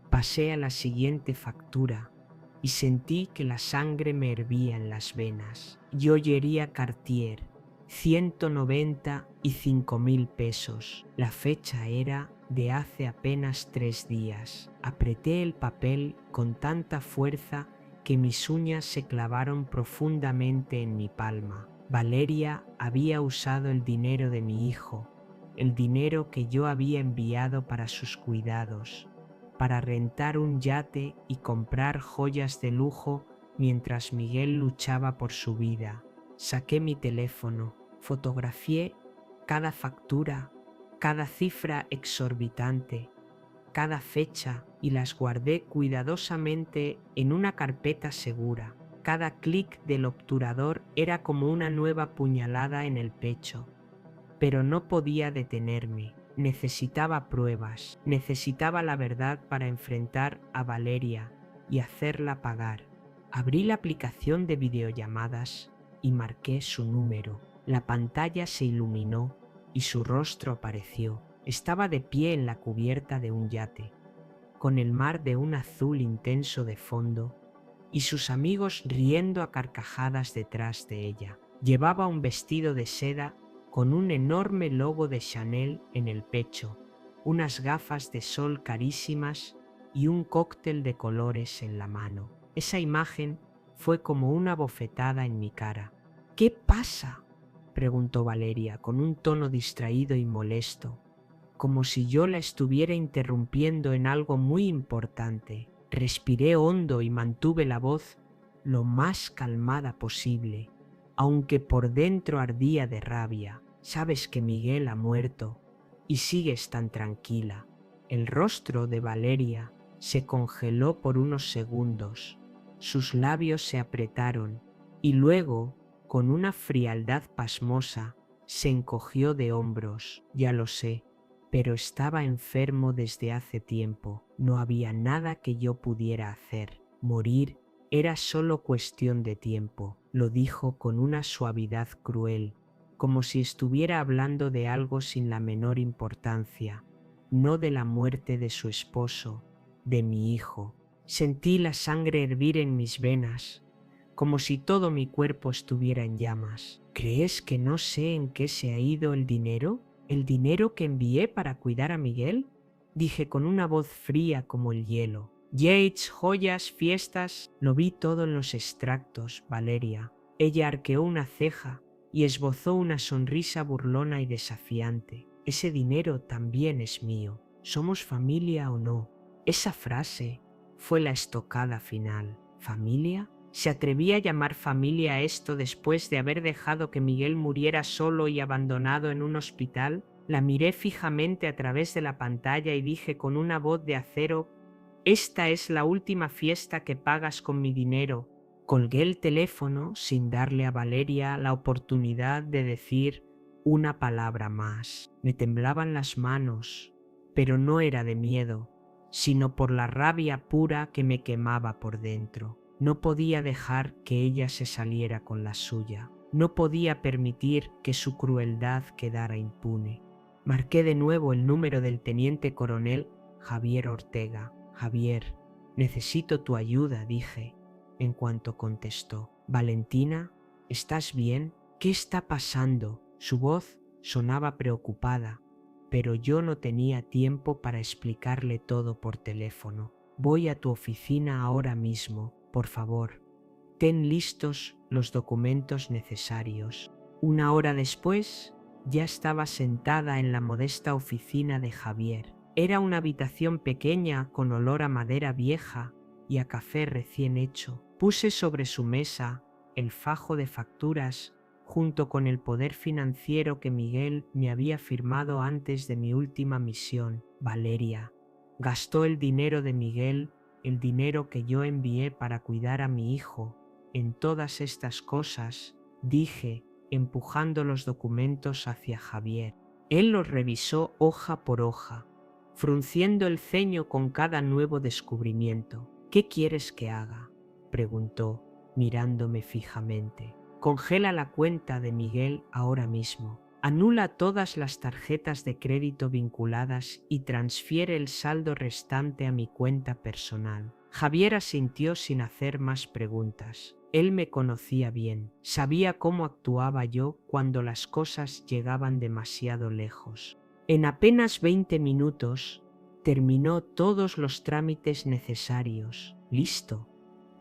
Pasé a la siguiente factura y sentí que la sangre me hervía en las venas. Joyería Cartier, 195,000 pesos. La fecha era de hace apenas 3 días. Apreté el papel con tanta fuerza que mis uñas se clavaron profundamente en mi palma. Valeria había usado el dinero de mi hijo, el dinero que yo había enviado para sus cuidados, para rentar un yate y comprar joyas de lujo mientras Miguel luchaba por su vida. Saqué mi teléfono, fotografié cada factura, cada cifra exorbitante, cada fecha y las guardé cuidadosamente en una carpeta segura. Cada clic del obturador era como una nueva puñalada en el pecho. Pero no podía detenerme. Necesitaba pruebas, necesitaba la verdad para enfrentar a Valeria y hacerla pagar. Abrí la aplicación de videollamadas y marqué su número. La pantalla se iluminó y su rostro apareció. Estaba de pie en la cubierta de un yate, con el mar de un azul intenso de fondo y sus amigos riendo a carcajadas detrás de ella. Llevaba un vestido de seda con un enorme logo de Chanel en el pecho, unas gafas de sol carísimas y un cóctel de colores en la mano. Esa imagen fue como una bofetada en mi cara. ¿Qué pasa?, preguntó Valeria con un tono distraído y molesto, como si yo la estuviera interrumpiendo en algo muy importante. Respiré hondo y mantuve la voz lo más calmada posible, aunque por dentro ardía de rabia. Sabes que Miguel ha muerto y sigues tan tranquila. El rostro de Valeria se congeló por unos segundos. Sus labios se apretaron y luego, con una frialdad pasmosa, se encogió de hombros. Ya lo sé, pero estaba enfermo desde hace tiempo. No había nada que yo pudiera hacer. Morir era solo cuestión de tiempo, lo dijo con una suavidad cruel, como si estuviera hablando de algo sin la menor importancia, no de la muerte de su esposo, de mi hijo. Sentí la sangre hervir en mis venas, como si todo mi cuerpo estuviera en llamas. ¿Crees que no sé en qué se ha ido el dinero? ¿El dinero que envié para cuidar a Miguel?, dije con una voz fría como el hielo. Yates, joyas, fiestas, lo vi todo en los extractos, Valeria. Ella arqueó una ceja y esbozó una sonrisa burlona y desafiante. Ese dinero también es mío. ¿Somos familia o no? Esa frase fue la estocada final. ¿Familia? ¿Se atrevía a llamar familia a esto después de haber dejado que Miguel muriera solo y abandonado en un hospital? La miré fijamente a través de la pantalla y dije con una voz de acero: «Esta es la última fiesta que pagas con mi dinero». Colgué el teléfono sin darle a Valeria la oportunidad de decir una palabra más. Me temblaban las manos, pero no era de miedo, sino por la rabia pura que me quemaba por dentro. No podía dejar que ella se saliera con la suya. No podía permitir que su crueldad quedara impune. Marqué de nuevo el número del teniente coronel Javier Ortega. «Javier, necesito tu ayuda», dije, en cuanto contestó. «Valentina, ¿estás bien? ¿Qué está pasando?». Su voz sonaba preocupada, pero yo no tenía tiempo para explicarle todo por teléfono. «Voy a tu oficina ahora mismo, por favor. Ten listos los documentos necesarios». Una hora después, ya estaba sentada en la modesta oficina de Javier. Era una habitación pequeña con olor a madera vieja y a café recién hecho. Puse sobre su mesa el fajo de facturas junto con el poder financiero que Miguel me había firmado antes de mi última misión. Valeria gastó el dinero de Miguel, el dinero que yo envié para cuidar a mi hijo, en todas estas cosas, dije, empujando los documentos hacia Javier. Él los revisó hoja por hoja, frunciendo el ceño con cada nuevo descubrimiento. «¿Qué quieres que haga?», preguntó, mirándome fijamente. «Congela la cuenta de Miguel ahora mismo. Anula todas las tarjetas de crédito vinculadas y transfiere el saldo restante a mi cuenta personal». Javier asintió sin hacer más preguntas. Él me conocía bien, sabía cómo actuaba yo cuando las cosas llegaban demasiado lejos. En apenas 20 minutos terminó todos los trámites necesarios. «Listo»,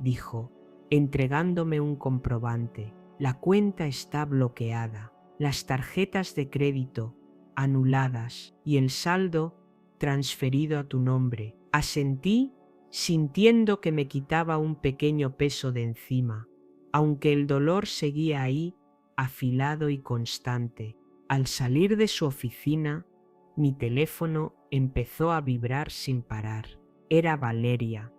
dijo, entregándome un comprobante. «La cuenta está bloqueada, las tarjetas de crédito anuladas y el saldo transferido a tu nombre». Asentí, sintiendo que me quitaba un pequeño peso de encima, aunque el dolor seguía ahí, afilado y constante. Al salir de su oficina, mi teléfono empezó a vibrar sin parar. Era Valeria,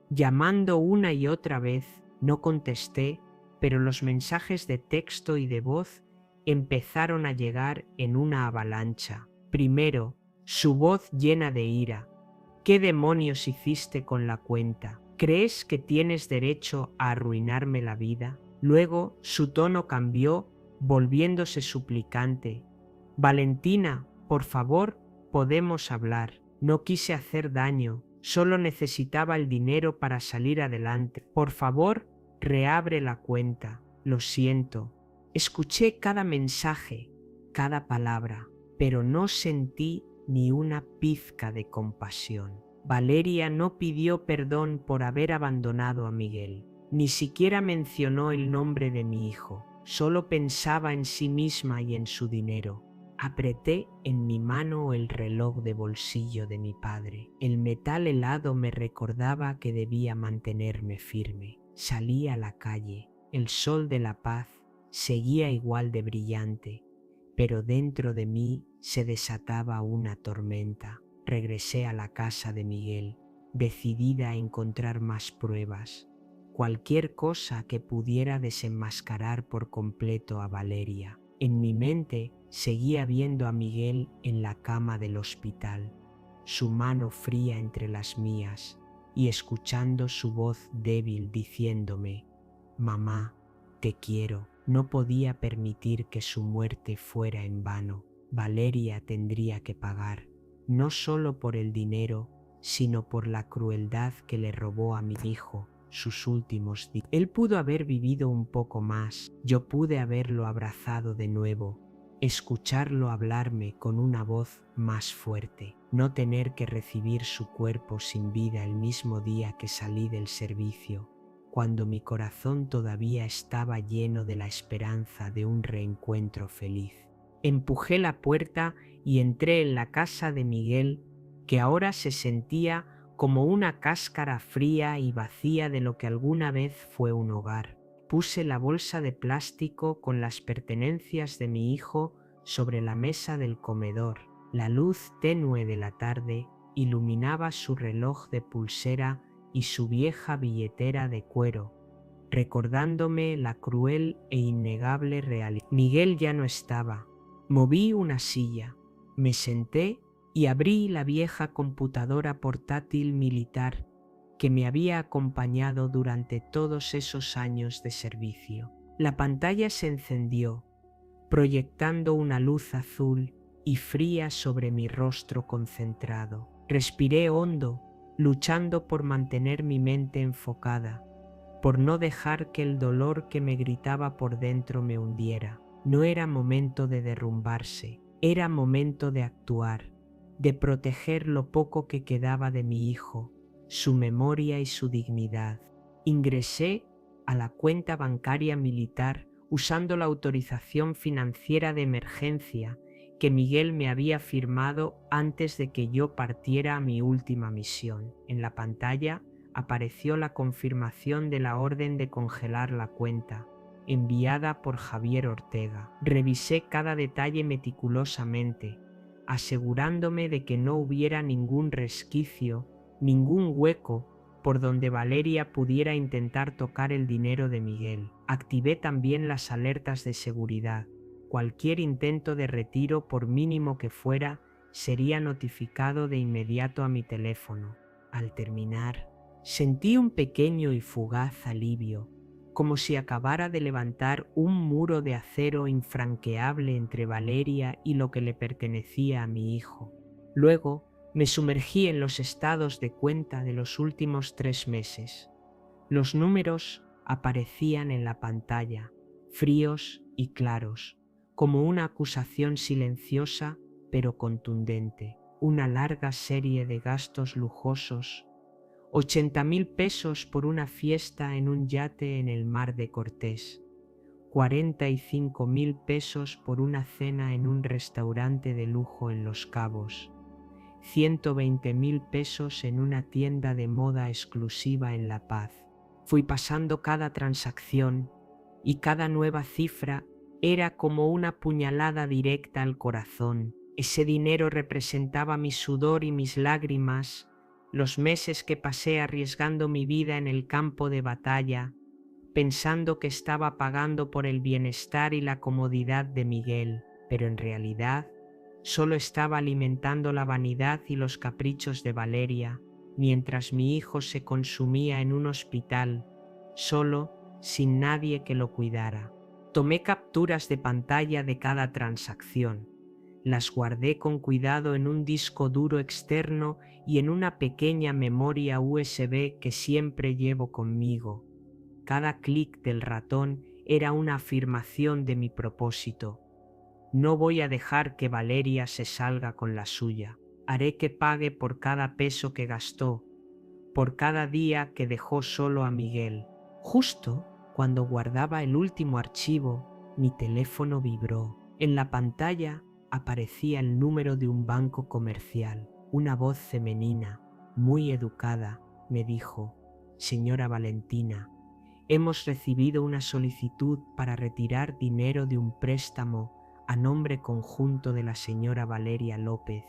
llamando una y otra vez. No contesté, pero los mensajes de texto y de voz empezaron a llegar en una avalancha. Primero, su voz llena de ira. «¿Qué demonios hiciste con la cuenta? ¿Crees que tienes derecho a arruinarme la vida? Luego su tono cambió, volviéndose suplicante. Valentina, por favor, podemos hablar. No quise hacer daño, solo necesitaba el dinero para salir adelante. Por favor, reabre la cuenta. Lo siento. Escuché cada mensaje, cada palabra, pero no sentí ni una pizca de compasión. Valeria no pidió perdón por haber abandonado a Miguel. Ni siquiera mencionó el nombre de mi hijo. Solo pensaba en sí misma y en su dinero. Apreté en mi mano el reloj de bolsillo de mi padre. El metal helado me recordaba que debía mantenerme firme. Salí a la calle. El sol de la paz seguía igual de brillante, pero dentro de mí se desataba una tormenta. Regresé a la casa de Miguel, decidida a encontrar más pruebas, cualquier cosa que pudiera desenmascarar por completo a Valeria. En mi mente seguía viendo a Miguel en la cama del hospital, su mano fría entre las mías y escuchando su voz débil diciéndome: «Mamá, te quiero». No podía permitir que su muerte fuera en vano. Valeria tendría que pagar, no solo por el dinero, sino por la crueldad que le robó a mi hijo sus últimos días. Él pudo haber vivido un poco más, yo pude haberlo abrazado de nuevo, escucharlo hablarme con una voz más fuerte, no tener que recibir su cuerpo sin vida el mismo día que salí del servicio, cuando mi corazón todavía estaba lleno de la esperanza de un reencuentro feliz. Empujé la puerta y entré en la casa de Miguel, que ahora se sentía como una cáscara fría y vacía de lo que alguna vez fue un hogar. Puse la bolsa de plástico con las pertenencias de mi hijo sobre la mesa del comedor. La luz tenue de la tarde iluminaba su reloj de pulsera y su vieja billetera de cuero, recordándome la cruel e innegable realidad. Miguel ya no estaba. Moví una silla, me senté y abrí la vieja computadora portátil militar que me había acompañado durante todos esos años de servicio. La pantalla se encendió, proyectando una luz azul y fría sobre mi rostro concentrado. Respiré hondo, luchando por mantener mi mente enfocada, por no dejar que el dolor que me gritaba por dentro me hundiera. No era momento de derrumbarse, era momento de actuar, de proteger lo poco que quedaba de mi hijo, su memoria y su dignidad. Ingresé a la cuenta bancaria militar usando la autorización financiera de emergencia que Miguel me había firmado antes de que yo partiera a mi última misión. En la pantalla apareció la confirmación de la orden de congelar la cuenta, enviada por Javier Ortega. Revisé cada detalle meticulosamente, asegurándome de que no hubiera ningún resquicio, ningún hueco por donde Valeria pudiera intentar tocar el dinero de Miguel. Activé también las alertas de seguridad. Cualquier intento de retiro, por mínimo que fuera, sería notificado de inmediato a mi teléfono. Al terminar, sentí un pequeño y fugaz alivio, como si acabara de levantar un muro de acero infranqueable entre Valeria y lo que le pertenecía a mi hijo. Luego me sumergí en los estados de cuenta de los últimos 3 meses. Los números aparecían en la pantalla, fríos y claros, como una acusación silenciosa pero contundente. Una larga serie de gastos lujosos, 80.000 pesos por una fiesta en un yate en el Mar de Cortés, 45.000 pesos por una cena en un restaurante de lujo en Los Cabos, 120.000 pesos en una tienda de moda exclusiva en La Paz. Fui pasando cada transacción y cada nueva cifra era como una puñalada directa al corazón. Ese dinero representaba mi sudor y mis lágrimas, los meses que pasé arriesgando mi vida en el campo de batalla, pensando que estaba pagando por el bienestar y la comodidad de Miguel, pero en realidad solo estaba alimentando la vanidad y los caprichos de Valeria, mientras mi hijo se consumía en un hospital, solo, sin nadie que lo cuidara. Tomé capturas de pantalla de cada transacción. Las guardé con cuidado en un disco duro externo y en una pequeña memoria USB que siempre llevo conmigo. Cada clic del ratón era una afirmación de mi propósito. No voy a dejar que Valeria se salga con la suya. Haré que pague por cada peso que gastó, por cada día que dejó solo a Miguel. Justo cuando guardaba el último archivo, mi teléfono vibró. En la pantalla aparecía el número de un banco comercial. Una voz femenina, muy educada, me dijo: «Señora Valentina, hemos recibido una solicitud para retirar dinero de un préstamo a nombre conjunto de la señora Valeria López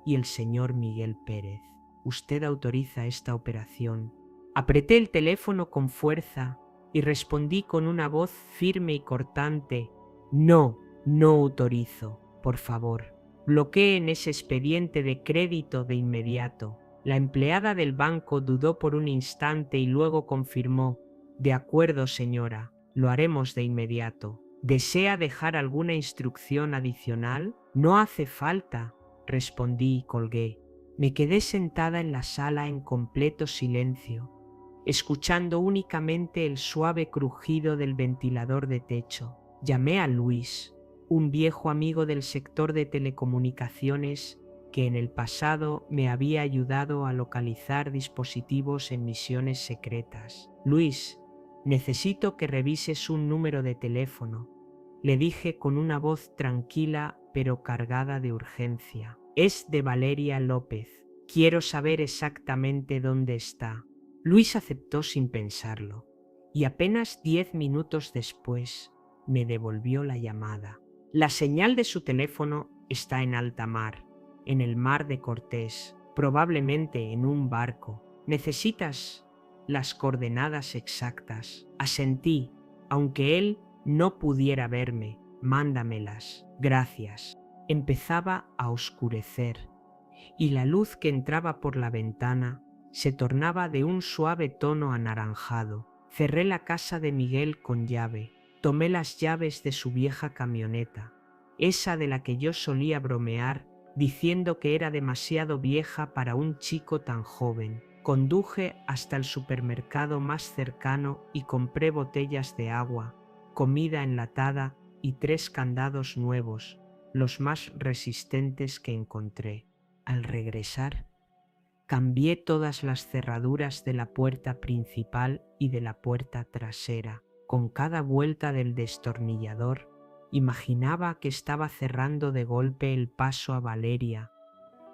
y el señor Miguel Pérez. ¿Usted autoriza esta operación?» Apreté el teléfono con fuerza y respondí con una voz firme y cortante: «No, no autorizo, por favor. Bloqueen ese expediente de crédito de inmediato». La empleada del banco dudó por un instante y luego confirmó: «De acuerdo, señora, lo haremos de inmediato. ¿Desea dejar alguna instrucción adicional?» «No hace falta», respondí y colgué. Me quedé sentada en la sala en completo silencio, escuchando únicamente el suave crujido del ventilador de techo. Llamé a Luis, un viejo amigo del sector de telecomunicaciones que en el pasado me había ayudado a localizar dispositivos en misiones secretas. «Luis, necesito que revises un número de teléfono», le dije con una voz tranquila pero cargada de urgencia. «Es de Valeria López. Quiero saber exactamente dónde está». Luis aceptó sin pensarlo, y apenas 10 minutos después me devolvió la llamada. «La señal de su teléfono está en alta mar, en el mar de Cortés, probablemente en un barco. ¿Necesitas las coordenadas exactas?» Asentí, aunque él no pudiera verme. «Mándamelas. Gracias». Empezaba a oscurecer, y la luz que entraba por la ventana se tornaba de un suave tono anaranjado. Cerré la casa de Miguel con llave. Tomé las llaves de su vieja camioneta, esa de la que yo solía bromear diciendo que era demasiado vieja para un chico tan joven. Conduje hasta el supermercado más cercano y compré botellas de agua, comida enlatada y 3 candados nuevos, los más resistentes que encontré. Al regresar, cambié todas las cerraduras de la puerta principal y de la puerta trasera. Con cada vuelta del destornillador, imaginaba que estaba cerrando de golpe el paso a Valeria,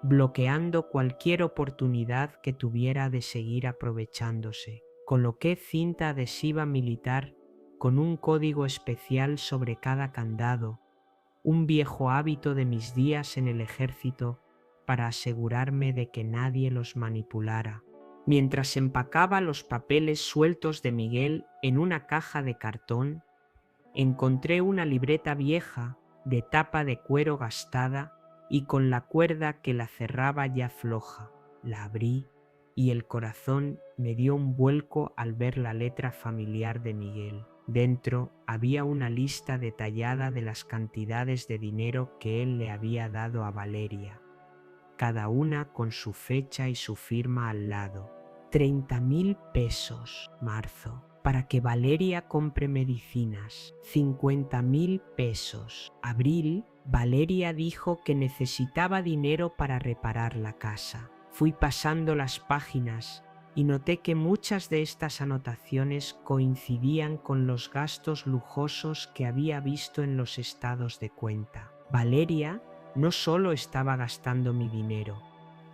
bloqueando cualquier oportunidad que tuviera de seguir aprovechándose. Coloqué cinta adhesiva militar con un código especial sobre cada candado, un viejo hábito de mis días en el ejército, para asegurarme de que nadie los manipulara. Mientras empacaba los papeles sueltos de Miguel en una caja de cartón, encontré una libreta vieja de tapa de cuero gastada y con la cuerda que la cerraba ya floja. La abrí y el corazón me dio un vuelco al ver la letra familiar de Miguel. Dentro había una lista detallada de las cantidades de dinero que él le había dado a Valeria, cada una con su fecha y su firma al lado. 30.000 pesos, marzo, para que Valeria compre medicinas. 50.000 pesos, abril, Valeria dijo que necesitaba dinero para reparar la casa. Fui pasando las páginas y noté que muchas de estas anotaciones coincidían con los gastos lujosos que había visto en los estados de cuenta. Valeria no solo estaba gastando mi dinero,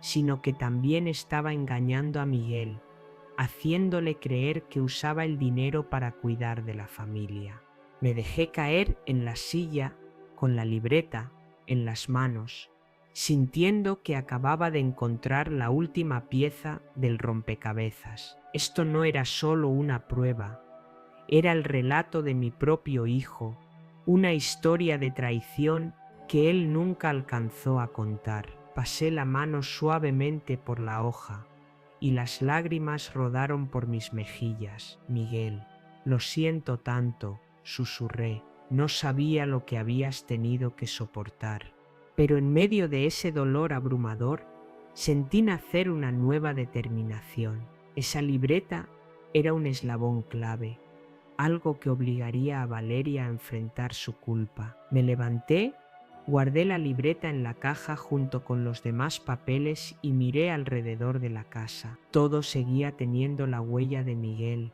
sino que también estaba engañando a Miguel, haciéndole creer que usaba el dinero para cuidar de la familia. Me dejé caer en la silla con la libreta en las manos, sintiendo que acababa de encontrar la última pieza del rompecabezas. Esto no era solo una prueba, era el relato de mi propio hijo, una historia de traición que él nunca alcanzó a contar. Pasé la mano suavemente por la hoja y las lágrimas rodaron por mis mejillas. Miguel, lo siento tanto, susurré, no sabía lo que habías tenido que soportar. Pero en medio de ese dolor abrumador, sentí nacer una nueva determinación. Esa libreta era un eslabón clave, algo que obligaría a Valeria a enfrentar su culpa. Me levanté, guardé la libreta en la caja junto con los demás papeles y miré alrededor de la casa. Todo seguía teniendo la huella de Miguel,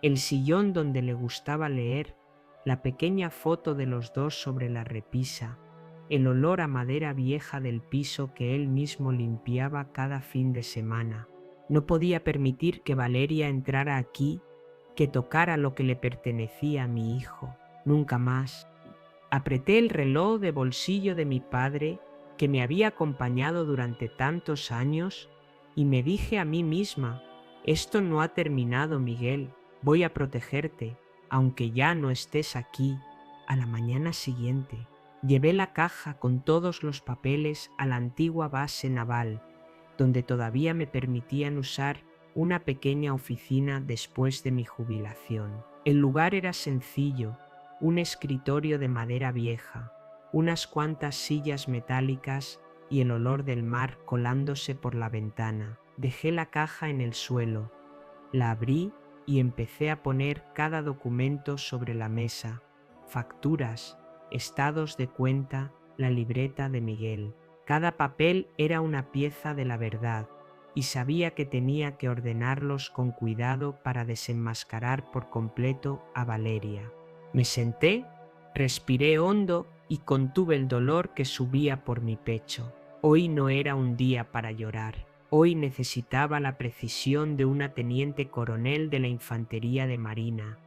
el sillón donde le gustaba leer, la pequeña foto de los dos sobre la repisa, el olor a madera vieja del piso que él mismo limpiaba cada fin de semana. No podía permitir que Valeria entrara aquí, que tocara lo que le pertenecía a mi hijo. Nunca más. Apreté el reloj de bolsillo de mi padre, que me había acompañado durante tantos años, y me dije a mí misma, esto no ha terminado, Miguel, voy a protegerte, aunque ya no estés aquí. A la mañana siguiente, llevé la caja con todos los papeles a la antigua base naval, donde todavía me permitían usar una pequeña oficina después de mi jubilación. El lugar era sencillo, un escritorio de madera vieja, unas cuantas sillas metálicas y el olor del mar colándose por la ventana. Dejé la caja en el suelo, la abrí y empecé a poner cada documento sobre la mesa: facturas, estados de cuenta, la libreta de Miguel. Cada papel era una pieza de la verdad, y sabía que tenía que ordenarlos con cuidado para desenmascarar por completo a Valeria. Me senté, respiré hondo y contuve el dolor que subía por mi pecho. Hoy no era un día para llorar. Hoy necesitaba la precisión de una teniente coronel de la Infantería de Marina,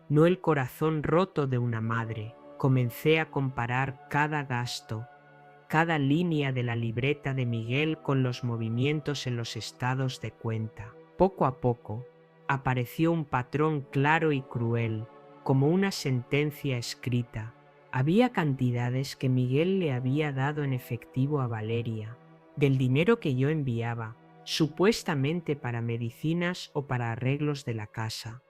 no el corazón roto de una madre. Comencé a comparar cada gasto, cada línea de la libreta de Miguel con los movimientos en los estados de cuenta. Poco a poco, apareció un patrón claro y cruel, como una sentencia escrita. Había cantidades que Miguel le había dado en efectivo a Valeria, del dinero que yo enviaba, supuestamente para medicinas o para arreglos de la casa.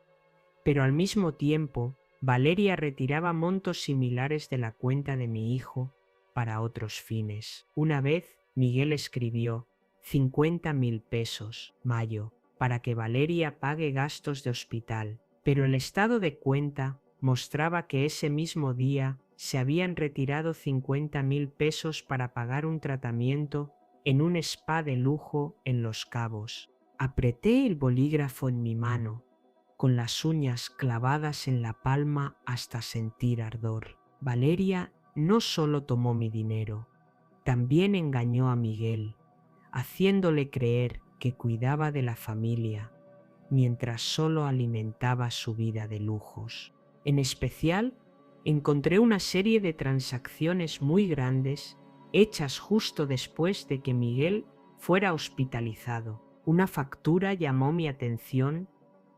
Pero al mismo tiempo, Valeria retiraba montos similares de la cuenta de mi hijo para otros fines. Una vez, Miguel escribió 50.000 pesos, Mayo, para que Valeria pague gastos de hospital, pero el estado de cuenta mostraba que ese mismo día se habían retirado 50.000 pesos para pagar un tratamiento en un spa de lujo en Los Cabos. Apreté el bolígrafo en mi mano, con las uñas clavadas en la palma hasta sentir ardor. Valeria no solo tomó mi dinero, también engañó a Miguel, haciéndole creer que cuidaba de la familia, mientras solo alimentaba su vida de lujos. En especial, encontré una serie de transacciones muy grandes hechas justo después de que Miguel fuera hospitalizado. Una factura llamó mi atención: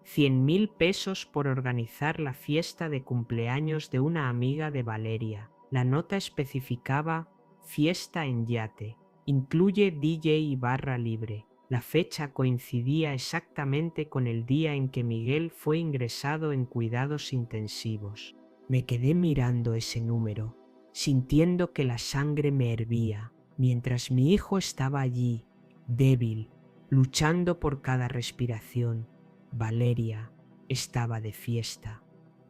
100.000 pesos por organizar la fiesta de cumpleaños de una amiga de Valeria. La nota especificaba fiesta en yate, incluye DJ y barra libre. La fecha coincidía exactamente con el día en que Miguel fue ingresado en cuidados intensivos. Me quedé mirando ese número, sintiendo que la sangre me hervía, mientras mi hijo estaba allí, débil, luchando por cada respiración. Valeria estaba de fiesta,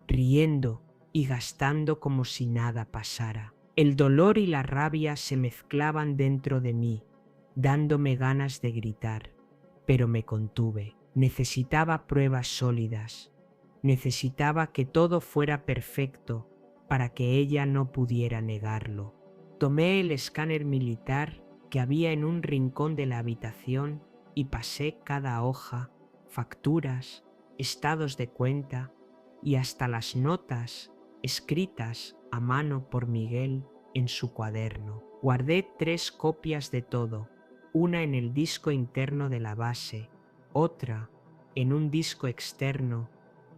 riendo y gastando como si nada pasara. El dolor y la rabia se mezclaban dentro de mí, dándome ganas de gritar, pero me contuve. Necesitaba pruebas sólidas. Necesitaba que todo fuera perfecto para que ella no pudiera negarlo. Tomé el escáner militar que había en un rincón de la habitación y pasé cada hoja, facturas, estados de cuenta y hasta las notas escritas a mano por Miguel en su cuaderno. Guardé 3 copias de todo, una en el disco interno de la base, otra en un disco externo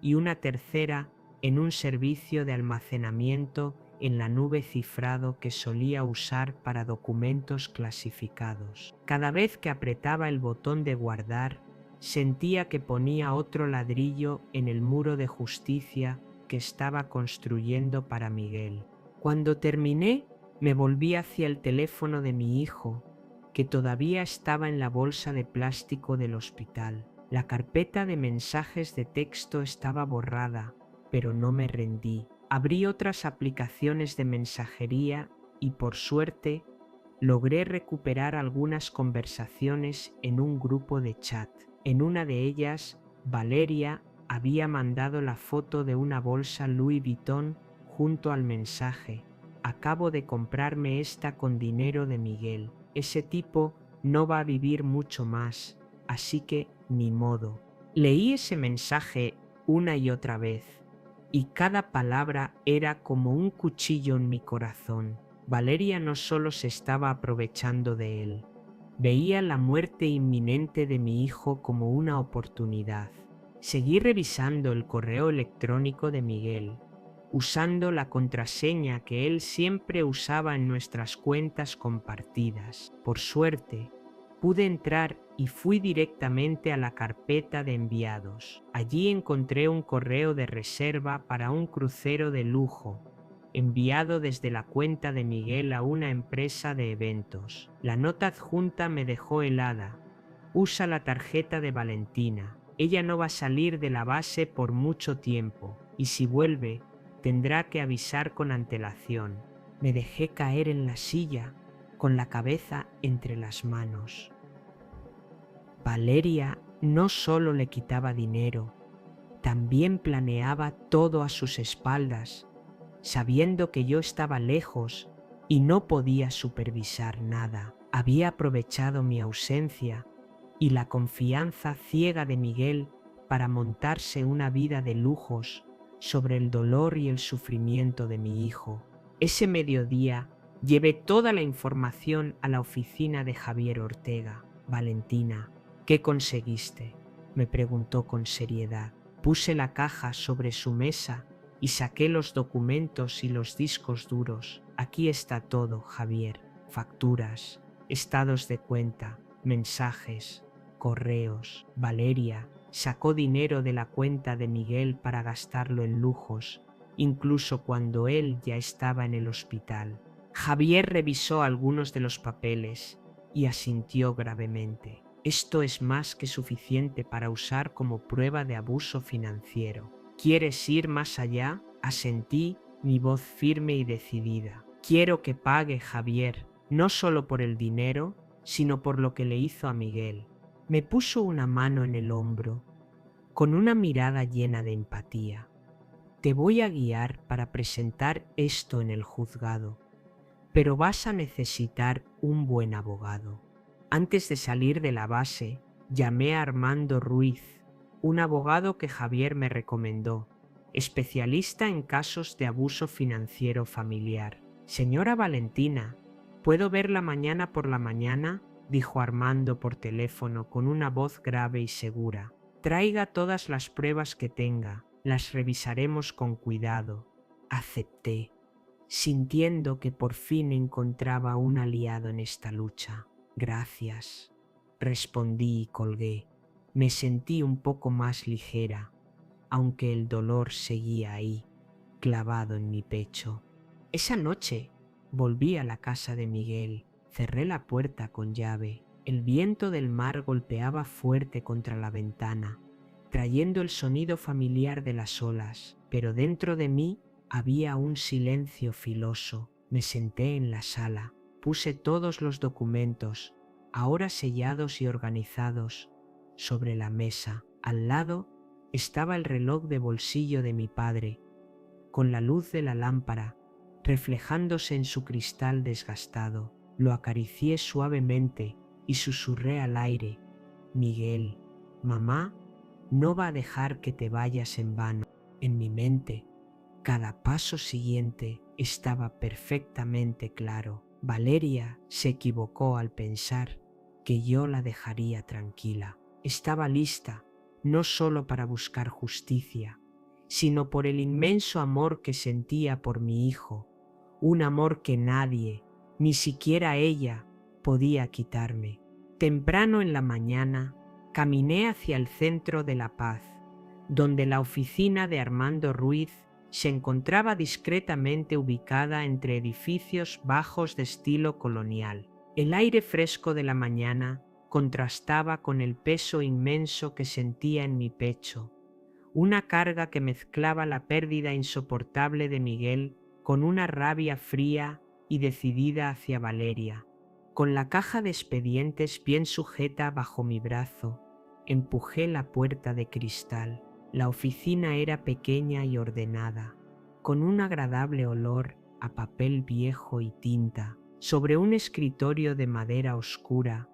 y una tercera en un servicio de almacenamiento en la nube cifrado que solía usar para documentos clasificados. Cada vez que apretaba el botón de guardar, Sentía que ponía otro ladrillo en el muro de justicia que estaba construyendo para Miguel. Cuando terminé, me volví hacia el teléfono de mi hijo, que todavía estaba en la bolsa de plástico del hospital. La carpeta de mensajes de texto estaba borrada, pero no me rendí. Abrí otras aplicaciones de mensajería y, por suerte, logré recuperar algunas conversaciones en un grupo de chat. En una de ellas, Valeria había mandado la foto de una bolsa Louis Vuitton junto al mensaje: acabo de comprarme esta con dinero de Miguel. Ese tipo no va a vivir mucho más, así que ni modo. Leí ese mensaje una y otra vez, y cada palabra era como un cuchillo en mi corazón. Valeria no solo se estaba aprovechando de él, veía la muerte inminente de mi hijo como una oportunidad. Seguí revisando el correo electrónico de Miguel, usando la contraseña que él siempre usaba en nuestras cuentas compartidas. Por suerte, pude entrar y fui directamente a la carpeta de enviados. Allí encontré un correo de reserva para un crucero de lujo, enviado desde la cuenta de Miguel a una empresa de eventos. La nota adjunta me dejó helada. Usa la tarjeta de Valentina. Ella no va a salir de la base por mucho tiempo, y si vuelve, tendrá que avisar con antelación. Me dejé caer en la silla, con la cabeza entre las manos. Valeria no solo le quitaba dinero, también planeaba todo a sus espaldas, sabiendo que yo estaba lejos y no podía supervisar nada. Había aprovechado mi ausencia y la confianza ciega de Miguel para montarse una vida de lujos sobre el dolor y el sufrimiento de mi hijo. Ese mediodía llevé toda la información a la oficina de Javier Ortega. Valentina, ¿qué conseguiste?, me preguntó con seriedad. Puse la caja sobre su mesa y saqué los documentos y los discos duros. Aquí está todo, Javier: facturas, estados de cuenta, mensajes, correos. Valeria sacó dinero de la cuenta de Miguel para gastarlo en lujos, incluso cuando él ya estaba en el hospital. Javier revisó algunos de los papeles y asintió gravemente. Esto es más que suficiente para usar como prueba de abuso financiero. ¿Quieres ir más allá? Asentí, mi voz firme y decidida. Quiero que pague, Javier, no solo por el dinero, sino por lo que le hizo a Miguel. Me puso una mano en el hombro, con una mirada llena de empatía. Te voy a guiar para presentar esto en el juzgado, pero vas a necesitar un buen abogado. Antes de salir de la base, llamé a Armando Ruiz, un abogado que Javier me recomendó, especialista en casos de abuso financiero familiar. Señora Valentina, ¿puedo verla mañana por la mañana?, dijo Armando por teléfono con una voz grave y segura. Traiga todas las pruebas que tenga, las revisaremos con cuidado. Acepté, sintiendo que por fin encontraba un aliado en esta lucha. Gracias, respondí y colgué. Me sentí un poco más ligera, aunque el dolor seguía ahí, clavado en mi pecho. Esa noche volví a la casa de Miguel, cerré la puerta con llave. El viento del mar golpeaba fuerte contra la ventana, trayendo el sonido familiar de las olas, pero dentro de mí había un silencio filoso. Me senté en la sala, puse todos los documentos, ahora sellados y organizados, sobre la mesa. Al lado estaba el reloj de bolsillo de mi padre, con la luz de la lámpara reflejándose en su cristal desgastado. Lo acaricié suavemente y susurré al aire: Miguel, mamá no va a dejar que te vayas en vano. En mi mente, cada paso siguiente estaba perfectamente claro. Valeria se equivocó al pensar que yo la dejaría tranquila. Estaba lista, no solo para buscar justicia, sino por el inmenso amor que sentía por mi hijo, un amor que nadie, ni siquiera ella, podía quitarme. Temprano en la mañana, Caminé hacia el centro de La Paz, donde la oficina de Armando Ruiz se encontraba discretamente ubicada entre edificios bajos de estilo colonial. El aire fresco de la mañana contrastaba con el peso inmenso que sentía en mi pecho, una carga que mezclaba la pérdida insoportable de Miguel con una rabia fría y decidida hacia Valeria. Con la caja de expedientes bien sujeta bajo mi brazo, empujé la puerta de cristal. La oficina era pequeña y ordenada, con un agradable olor a papel viejo y tinta. Sobre un escritorio de madera oscura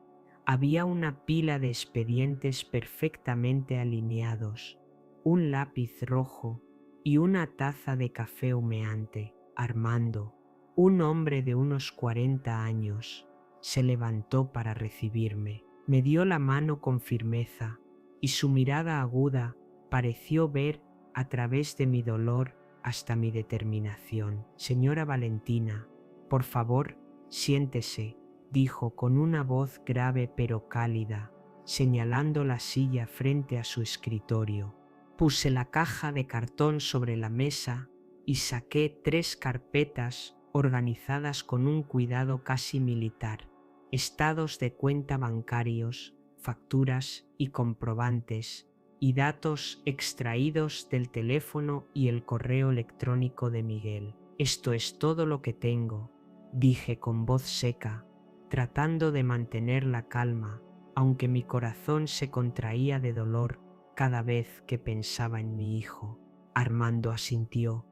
había una pila de expedientes perfectamente alineados, un lápiz rojo y una taza de café humeante. Armando, un hombre de unos 40 años, se levantó para recibirme. Me dio la mano con firmeza y su mirada aguda pareció ver a través de mi dolor hasta mi determinación. Señora Valentina, por favor, siéntese, dijo con una voz grave pero cálida, señalando la silla frente a su escritorio. Puse la caja de cartón sobre la mesa y saqué 3 carpetas organizadas con un cuidado casi militar. Estados de cuenta bancarios, facturas y comprobantes, y datos extraídos del teléfono y el correo electrónico de Miguel. Esto es todo lo que tengo, dije con voz seca, tratando de mantener la calma, aunque mi corazón se contraía de dolor cada vez que pensaba en mi hijo. Armando asintió.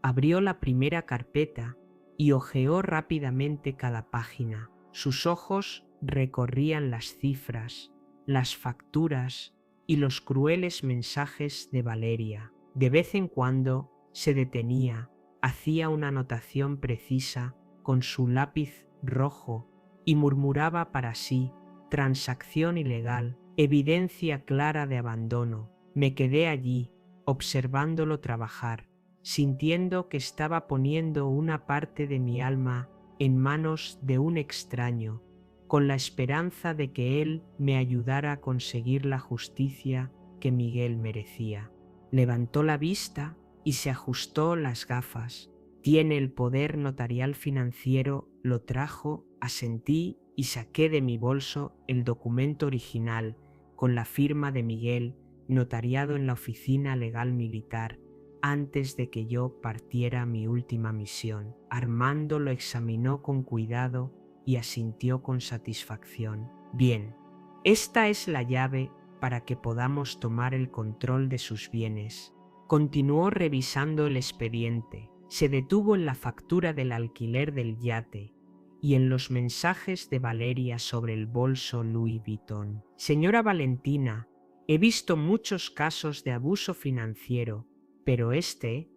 Abrió la primera carpeta y hojeó rápidamente cada página. Sus ojos recorrían las cifras, las facturas y los crueles mensajes de Valeria. De vez en cuando se detenía, hacía una anotación precisa con su lápiz rojo y murmuraba para sí: transacción ilegal, evidencia clara de abandono. Me quedé allí, observándolo trabajar, sintiendo que estaba poniendo una parte de mi alma en manos de un extraño, con la esperanza de que él me ayudara a conseguir la justicia que Miguel merecía. Levantó la vista y se ajustó las gafas. Tiene el poder notarial financiero, lo trajo, asentí y saqué de mi bolso el documento original con la firma de Miguel, notariado en la oficina legal militar, antes de que yo partiera a mi última misión. Armando lo examinó con cuidado y asintió con satisfacción. Bien, esta es la llave para que podamos tomar el control de sus bienes. Continuó revisando el expediente. Se detuvo en la factura del alquiler del yate y en los mensajes de Valeria sobre el bolso Louis Vuitton. Señora Valentina, he visto muchos casos de abuso financiero, pero este,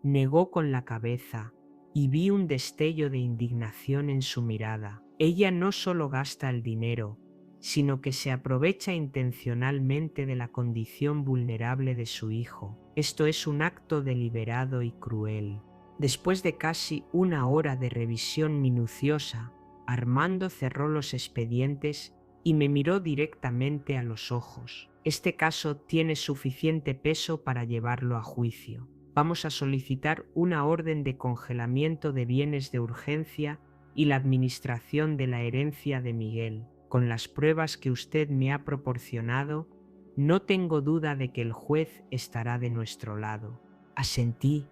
negó con la cabeza, y vi un destello de indignación en su mirada. Ella no solo gasta el dinero, sino que se aprovecha intencionalmente de la condición vulnerable de su hijo. Esto es un acto deliberado y cruel. Después de casi 1 hora de revisión minuciosa, Armando cerró los expedientes y me miró directamente a los ojos. Este caso tiene suficiente peso para llevarlo a juicio. Vamos a solicitar una orden de congelamiento de bienes de urgencia y la administración de la herencia de Miguel. Con las pruebas que usted me ha proporcionado, no tengo duda de que el juez estará de nuestro lado. Asentí,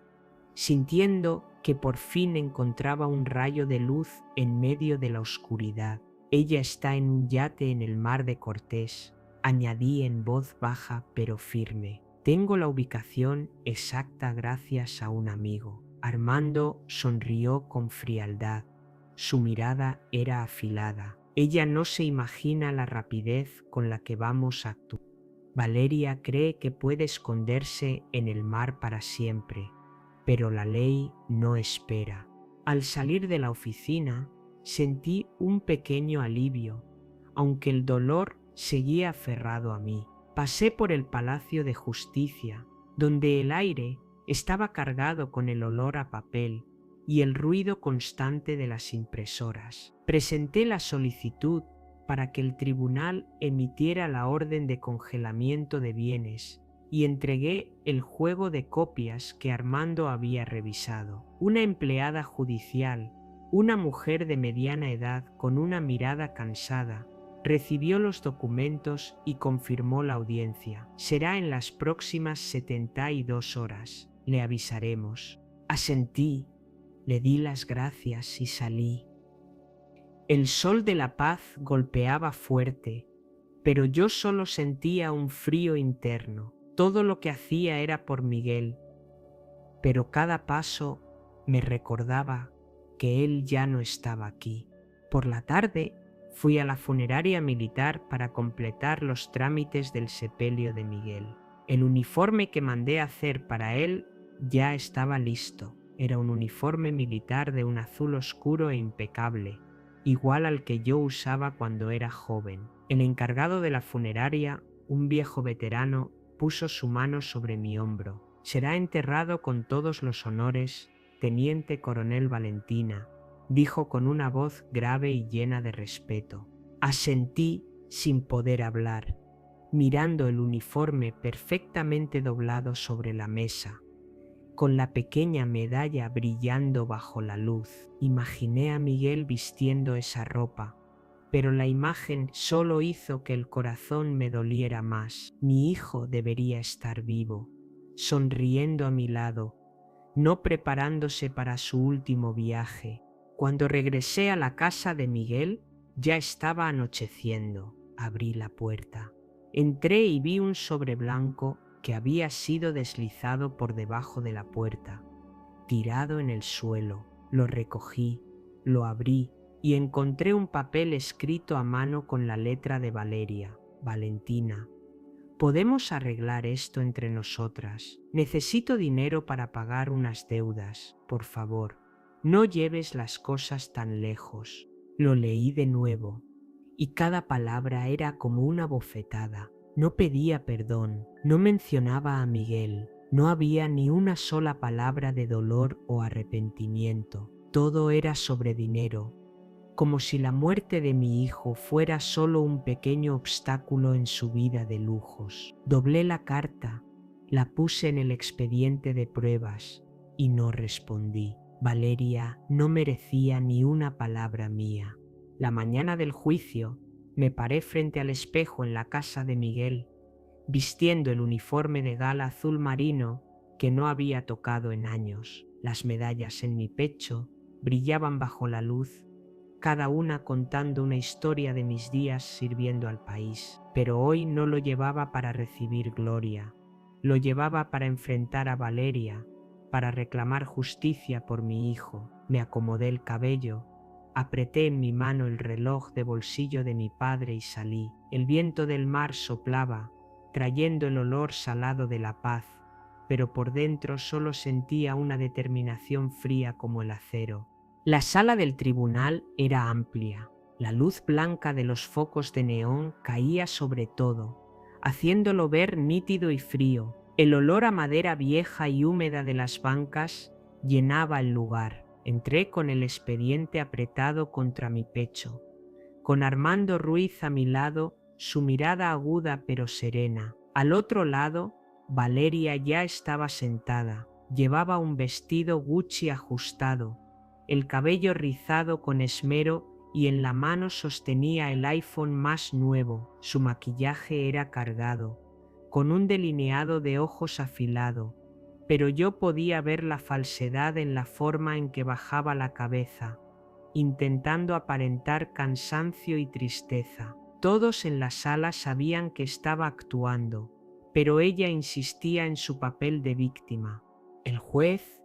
sintiendo que por fin encontraba un rayo de luz en medio de la oscuridad. Ella está en un yate en el mar de Cortés, añadí en voz baja pero firme. Tengo la ubicación exacta gracias a un amigo. Armando sonrió con frialdad. Su mirada era afilada. Ella no se imagina la rapidez con la que vamos a actuar. Valeria cree que puede esconderse en el mar para siempre, pero la ley no espera. Al salir de la oficina, sentí un pequeño alivio, aunque el dolor seguía aferrado a mí. Pasé por el Palacio de Justicia, donde el aire estaba cargado con el olor a papel y el ruido constante de las impresoras. Presenté la solicitud para que el tribunal emitiera la orden de congelamiento de bienes y entregué el juego de copias que Armando había revisado. Una empleada judicial, una mujer de mediana edad con una mirada cansada, recibió los documentos y confirmó la audiencia. Será en las próximas 72 horas. Le avisaremos. Asentí, le di las gracias y salí. El sol de la paz golpeaba fuerte, pero yo solo sentía un frío interno. Todo lo que hacía era por Miguel, pero cada paso me recordaba que él ya no estaba aquí. Por la tarde fui a la funeraria militar para completar los trámites del sepelio de Miguel. El uniforme que mandé hacer para él ya estaba listo. Era un uniforme militar de un azul oscuro e impecable, igual al que yo usaba cuando era joven. El encargado de la funeraria, un viejo veterano, puso su mano sobre mi hombro. Será enterrado con todos los honores, teniente coronel Valentina, dijo con una voz grave y llena de respeto. Asentí sin poder hablar, mirando el uniforme perfectamente doblado sobre la mesa, con la pequeña medalla brillando bajo la luz. Imaginé a Miguel vistiendo esa ropa, pero la imagen solo hizo que el corazón me doliera más. Mi hijo debería estar vivo, sonriendo a mi lado, no preparándose para su último viaje. Cuando regresé a la casa de Miguel, ya estaba anocheciendo. Abrí la puerta. Entré y vi un sobre blanco que había sido deslizado por debajo de la puerta, tirado en el suelo. Lo recogí, lo abrí y encontré un papel escrito a mano con la letra de Valeria. Valentina, podemos arreglar esto entre nosotras. Necesito dinero para pagar unas deudas. Por favor, no lleves las cosas tan lejos. Lo leí de nuevo y cada palabra era como una bofetada. No pedía perdón, no mencionaba a Miguel, no había ni una sola palabra de dolor o arrepentimiento. Todo era sobre dinero, como si la muerte de mi hijo fuera solo un pequeño obstáculo en su vida de lujos. Doblé la carta, la puse en el expediente de pruebas y no respondí. Valeria no merecía ni una palabra mía. La mañana del juicio me paré frente al espejo en la casa de Miguel, vistiendo el uniforme de gala azul marino que no había tocado en años. Las medallas en mi pecho brillaban bajo la luz, cada una contando una historia de mis días sirviendo al país. Pero hoy no lo llevaba para recibir gloria, lo llevaba para enfrentar a Valeria, para reclamar justicia por mi hijo. Me acomodé el cabello, apreté en mi mano el reloj de bolsillo de mi padre y salí. El viento del mar soplaba, trayendo el olor salado de la paz, pero por dentro solo sentía una determinación fría como el acero. La sala del tribunal era amplia. La luz blanca de los focos de neón caía sobre todo, haciéndolo ver nítido y frío. El olor a madera vieja y húmeda de las bancas llenaba el lugar. Entré con el expediente apretado contra mi pecho, con Armando Ruiz a mi lado, su mirada aguda pero serena. Al otro lado, Valeria ya estaba sentada. Llevaba un vestido Gucci ajustado, el cabello rizado con esmero y en la mano sostenía el iPhone más nuevo. Su maquillaje era cargado, con un delineado de ojos afilado, pero yo podía ver la falsedad en la forma en que bajaba la cabeza, intentando aparentar cansancio y tristeza. Todos en la sala sabían que estaba actuando, pero ella insistía en su papel de víctima. El juez,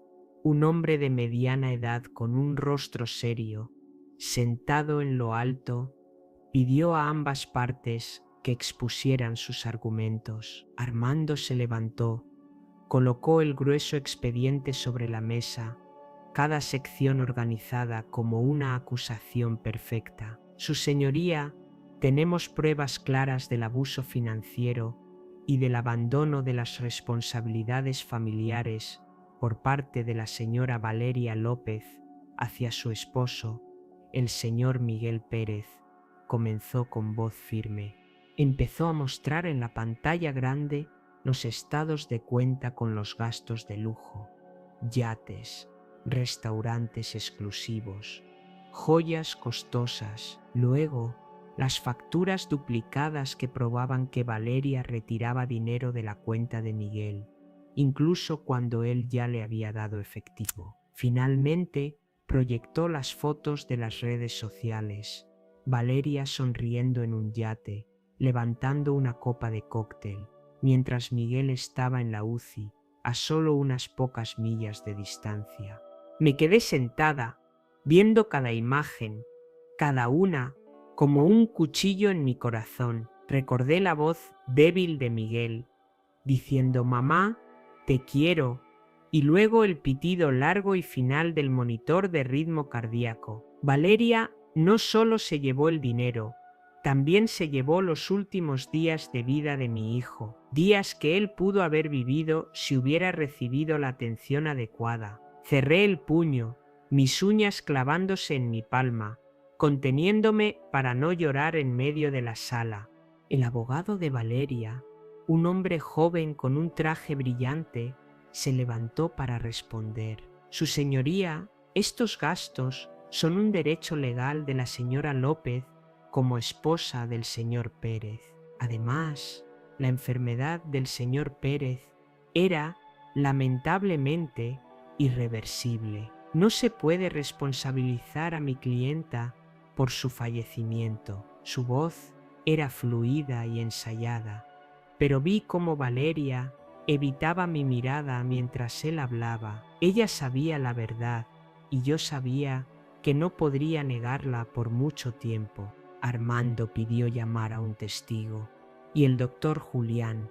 un hombre de mediana edad con un rostro serio, sentado en lo alto, pidió a ambas partes que expusieran sus argumentos. Armando se levantó, colocó el grueso expediente sobre la mesa, cada sección organizada como una acusación perfecta. Su señoría, tenemos pruebas claras del abuso financiero y del abandono de las responsabilidades familiares por parte de la señora Valeria López hacia su esposo, el señor Miguel Pérez, comenzó con voz firme. Empezó a mostrar en la pantalla grande los estados de cuenta con los gastos de lujo, yates, restaurantes exclusivos, joyas costosas. Luego, las facturas duplicadas que probaban que Valeria retiraba dinero de la cuenta de Miguel, incluso cuando él ya le había dado efectivo. Finalmente, proyectó las fotos de las redes sociales. Valeria sonriendo en un yate, levantando una copa de cóctel, mientras Miguel estaba en la UCI, a solo unas pocas millas de distancia. Me quedé sentada, viendo cada imagen, cada una, como un cuchillo en mi corazón. Recordé la voz débil de Miguel, diciendo: «Mamá, te quiero», y luego el pitido largo y final del monitor de ritmo cardíaco. Valeria no solo se llevó el dinero, también se llevó los últimos días de vida de mi hijo, días que él pudo haber vivido si hubiera recibido la atención adecuada. Cerré el puño, mis uñas clavándose en mi palma, conteniéndome para no llorar en medio de la sala. El abogado de Valeria, un hombre joven con un traje brillante, se levantó para responder. Su señoría, estos gastos son un derecho legal de la señora López como esposa del señor Pérez. Además, la enfermedad del señor Pérez era, lamentablemente, irreversible. No se puede responsabilizar a mi clienta por su fallecimiento. Su voz era fluida y ensayada, pero vi cómo Valeria evitaba mi mirada mientras él hablaba. Ella sabía la verdad y yo sabía que no podría negarla por mucho tiempo. Armando pidió llamar a un testigo y el doctor Julián,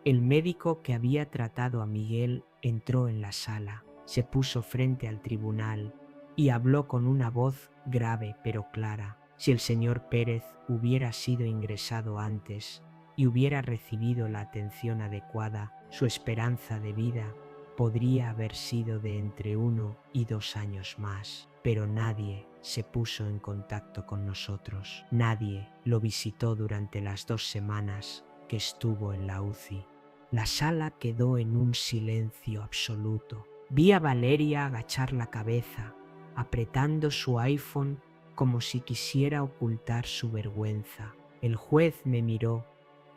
el médico que había tratado a Miguel, entró en la sala. Se puso frente al tribunal y habló con una voz grave pero clara. Si el señor Pérez hubiera sido ingresado antes y hubiera recibido la atención adecuada, su esperanza de vida podría haber sido de entre 1 y 2 años más. Pero nadie se puso en contacto con nosotros. Nadie lo visitó durante las 2 semanas que estuvo en la UCI. La sala quedó en un silencio absoluto. Vi a Valeria agachar la cabeza, apretando su iPhone como si quisiera ocultar su vergüenza. El juez me miró,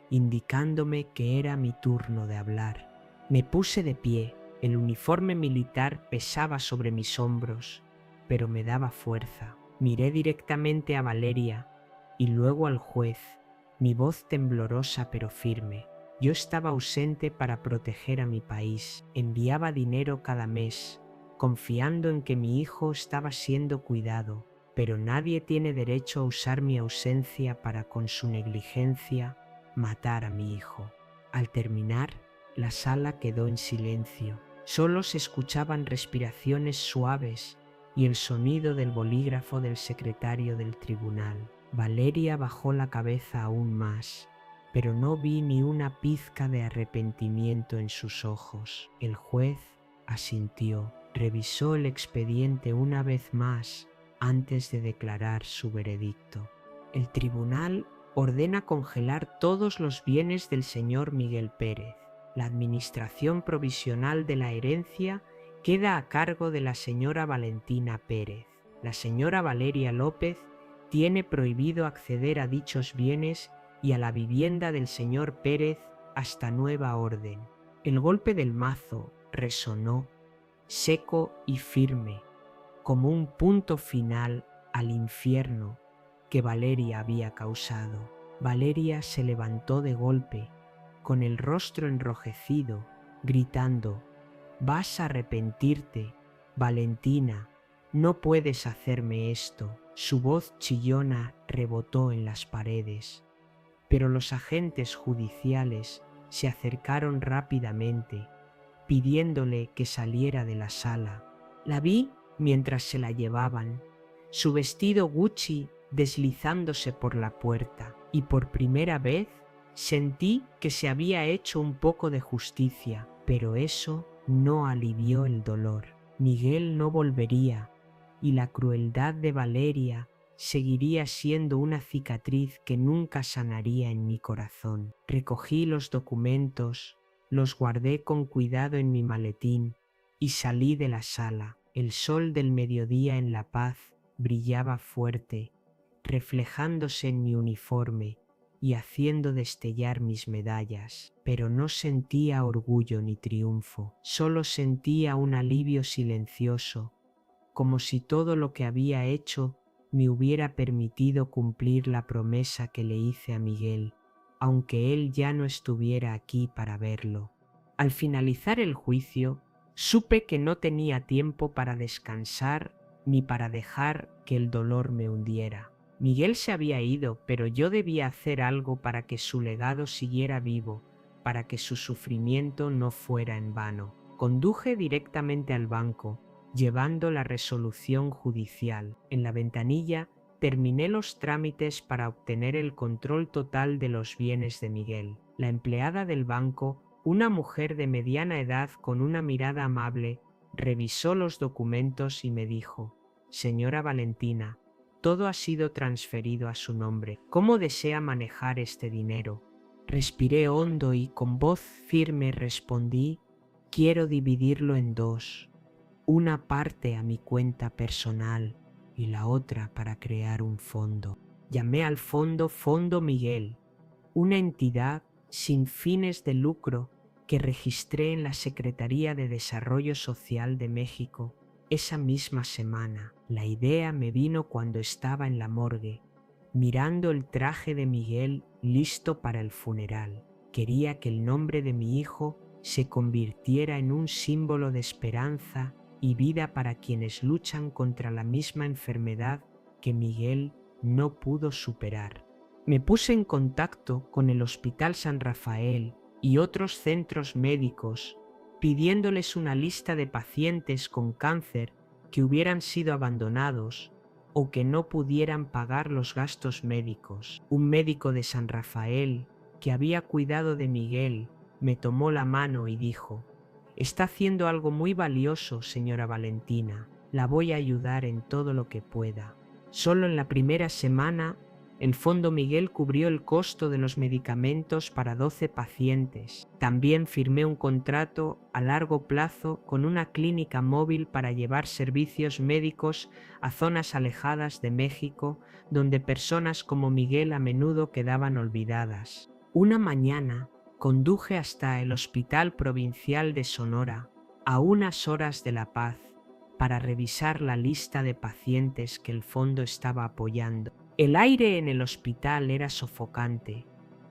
indicándome que era mi turno de hablar. Me puse de pie. El uniforme militar pesaba sobre mis hombros, pero me daba fuerza. Miré directamente a Valeria y luego al juez, mi voz temblorosa pero firme. Yo estaba ausente para proteger a mi país. Enviaba dinero cada mes, confiando en que mi hijo estaba siendo cuidado, pero nadie tiene derecho a usar mi ausencia para, con su negligencia, matar a mi hijo. Al terminar, la sala quedó en silencio. Solo se escuchaban respiraciones suaves y el sonido del bolígrafo del secretario del tribunal. Valeria bajó la cabeza aún más, pero no vi ni una pizca de arrepentimiento en sus ojos. El juez asintió, revisó el expediente una vez más antes de declarar su veredicto. El tribunal ordena congelar todos los bienes del señor Miguel Pérez. La administración provisional de la herencia queda a cargo de la señora Valentina Pérez. La señora Valeria López tiene prohibido acceder a dichos bienes y a la vivienda del señor Pérez hasta nueva orden. El golpe del mazo resonó, seco y firme, como un punto final al infierno que Valeria había causado. Valeria se levantó de golpe, con el rostro enrojecido, gritando: «Vas a arrepentirte, Valentina, no puedes hacerme esto». Su voz chillona rebotó en las paredes, pero los agentes judiciales se acercaron rápidamente, pidiéndole que saliera de la sala. La vi mientras se la llevaban, su vestido Gucci deslizándose por la puerta, y por primera vez sentí que se había hecho un poco de justicia, pero eso no alivió el dolor. Miguel no volvería, y la crueldad de Valeria seguiría siendo una cicatriz que nunca sanaría en mi corazón. Recogí los documentos, los guardé con cuidado en mi maletín y salí de la sala. El sol del mediodía en La Paz brillaba fuerte, reflejándose en mi uniforme y haciendo destellar mis medallas, pero no sentía orgullo ni triunfo, solo sentía un alivio silencioso, como si todo lo que había hecho me hubiera permitido cumplir la promesa que le hice a Miguel, aunque él ya no estuviera aquí para verlo. Al finalizar el juicio, supe que no tenía tiempo para descansar ni para dejar que el dolor me hundiera. Miguel se había ido, pero yo debía hacer algo para que su legado siguiera vivo, para que su sufrimiento no fuera en vano. Conduje directamente al banco, llevando la resolución judicial. En la ventanilla terminé los trámites para obtener el control total de los bienes de Miguel. La empleada del banco, una mujer de mediana edad con una mirada amable, revisó los documentos y me dijo: «Señora Valentina, todo ha sido transferido a su nombre. ¿Cómo desea manejar este dinero?». Respiré hondo y con voz firme respondí: «Quiero dividirlo en dos, una parte a mi cuenta personal y la otra para crear un fondo». Llamé al Fondo Miguel, una entidad sin fines de lucro que registré en la Secretaría de Desarrollo Social de México esa misma semana. La idea me vino cuando estaba en la morgue, mirando el traje de Miguel listo para el funeral. Quería que el nombre de mi hijo se convirtiera en un símbolo de esperanza y vida para quienes luchan contra la misma enfermedad que Miguel no pudo superar. Me puse en contacto con el Hospital San Rafael y otros centros médicos, pidiéndoles una lista de pacientes con cáncer que hubieran sido abandonados o que no pudieran pagar los gastos médicos. Un médico de San Rafael que había cuidado de Miguel me tomó la mano y dijo: «Está haciendo algo muy valioso, señora Valentina. La voy a ayudar en todo lo que pueda». Solo en la primera semana, el Fondo Miguel cubrió el costo de los medicamentos para 12 pacientes. También firmé un contrato a largo plazo con una clínica móvil para llevar servicios médicos a zonas alejadas de México, donde personas como Miguel a menudo quedaban olvidadas. Una mañana conduje hasta el Hospital Provincial de Sonora, a unas horas de La Paz, para revisar la lista de pacientes que el fondo estaba apoyando. El aire en el hospital era sofocante,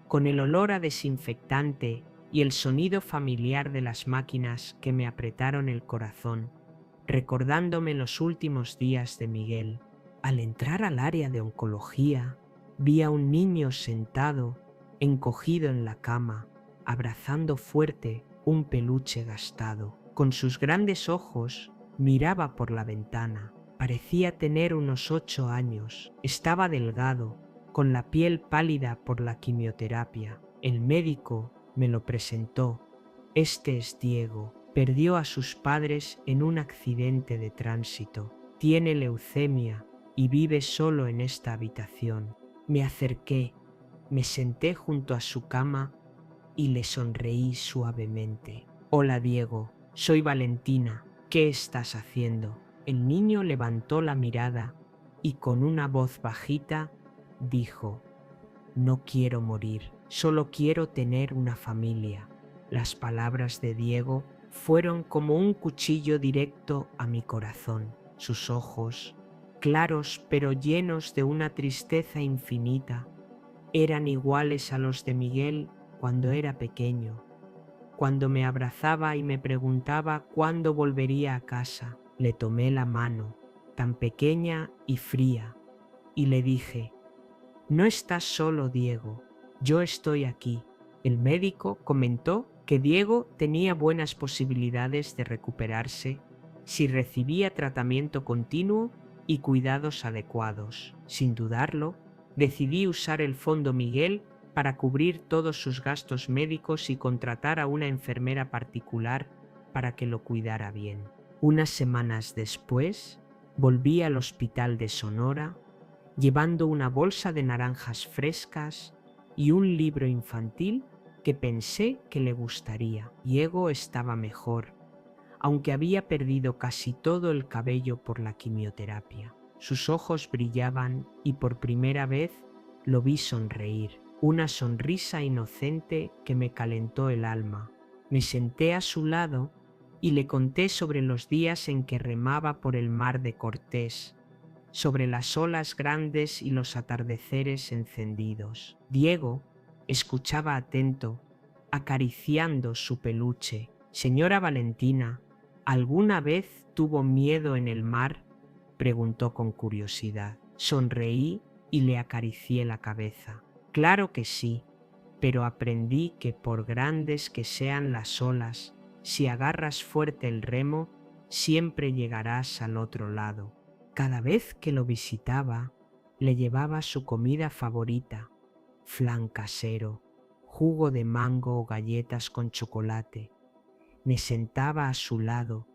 con el olor a desinfectante y el sonido familiar de las máquinas que me apretaron el corazón, recordándome los últimos días de Miguel. Al entrar al área de oncología, vi a un niño sentado, encogido en la cama, abrazando fuerte un peluche gastado. Con sus grandes ojos miraba por la ventana. Parecía tener unos 8 años. Estaba delgado, con la piel pálida por la quimioterapia. El médico me lo presentó. «Este es Diego. Perdió a sus padres en un accidente de tránsito. Tiene leucemia y vive solo en esta habitación». Me acerqué, me senté junto a su cama y le sonreí suavemente. «Hola, Diego. Soy Valentina. ¿Qué estás haciendo?». El niño levantó la mirada y con una voz bajita dijo: «No quiero morir, solo quiero tener una familia». Las palabras de Diego fueron como un cuchillo directo a mi corazón. Sus ojos, claros pero llenos de una tristeza infinita, eran iguales a los de Miguel cuando era pequeño, cuando me abrazaba y me preguntaba cuándo volvería a casa. Le tomé la mano, tan pequeña y fría, y le dije: «No estás solo, Diego, yo estoy aquí». El médico comentó que Diego tenía buenas posibilidades de recuperarse si recibía tratamiento continuo y cuidados adecuados. Sin dudarlo, decidí usar el Fondo Miguel para cubrir todos sus gastos médicos y contratar a una enfermera particular para que lo cuidara bien. Unas semanas después, volví al hospital de Sonora llevando una bolsa de naranjas frescas y un libro infantil que pensé que le gustaría. Diego estaba mejor, aunque había perdido casi todo el cabello por la quimioterapia. Sus ojos brillaban y por primera vez lo vi sonreír, una sonrisa inocente que me calentó el alma. Me senté a su lado y le conté sobre los días en que remaba por el mar de Cortés, sobre las olas grandes y los atardeceres encendidos. Diego escuchaba atento, acariciando su peluche. Señora Valentina, ¿alguna vez tuvo miedo en el mar?, preguntó con curiosidad. Sonreí y le acaricié la cabeza. Claro que sí, pero aprendí que por grandes que sean las olas, si agarras fuerte el remo, siempre llegarás al otro lado. Cada vez que lo visitaba, le llevaba su comida favorita, flan casero, jugo de mango o galletas con chocolate. Me sentaba a su lado,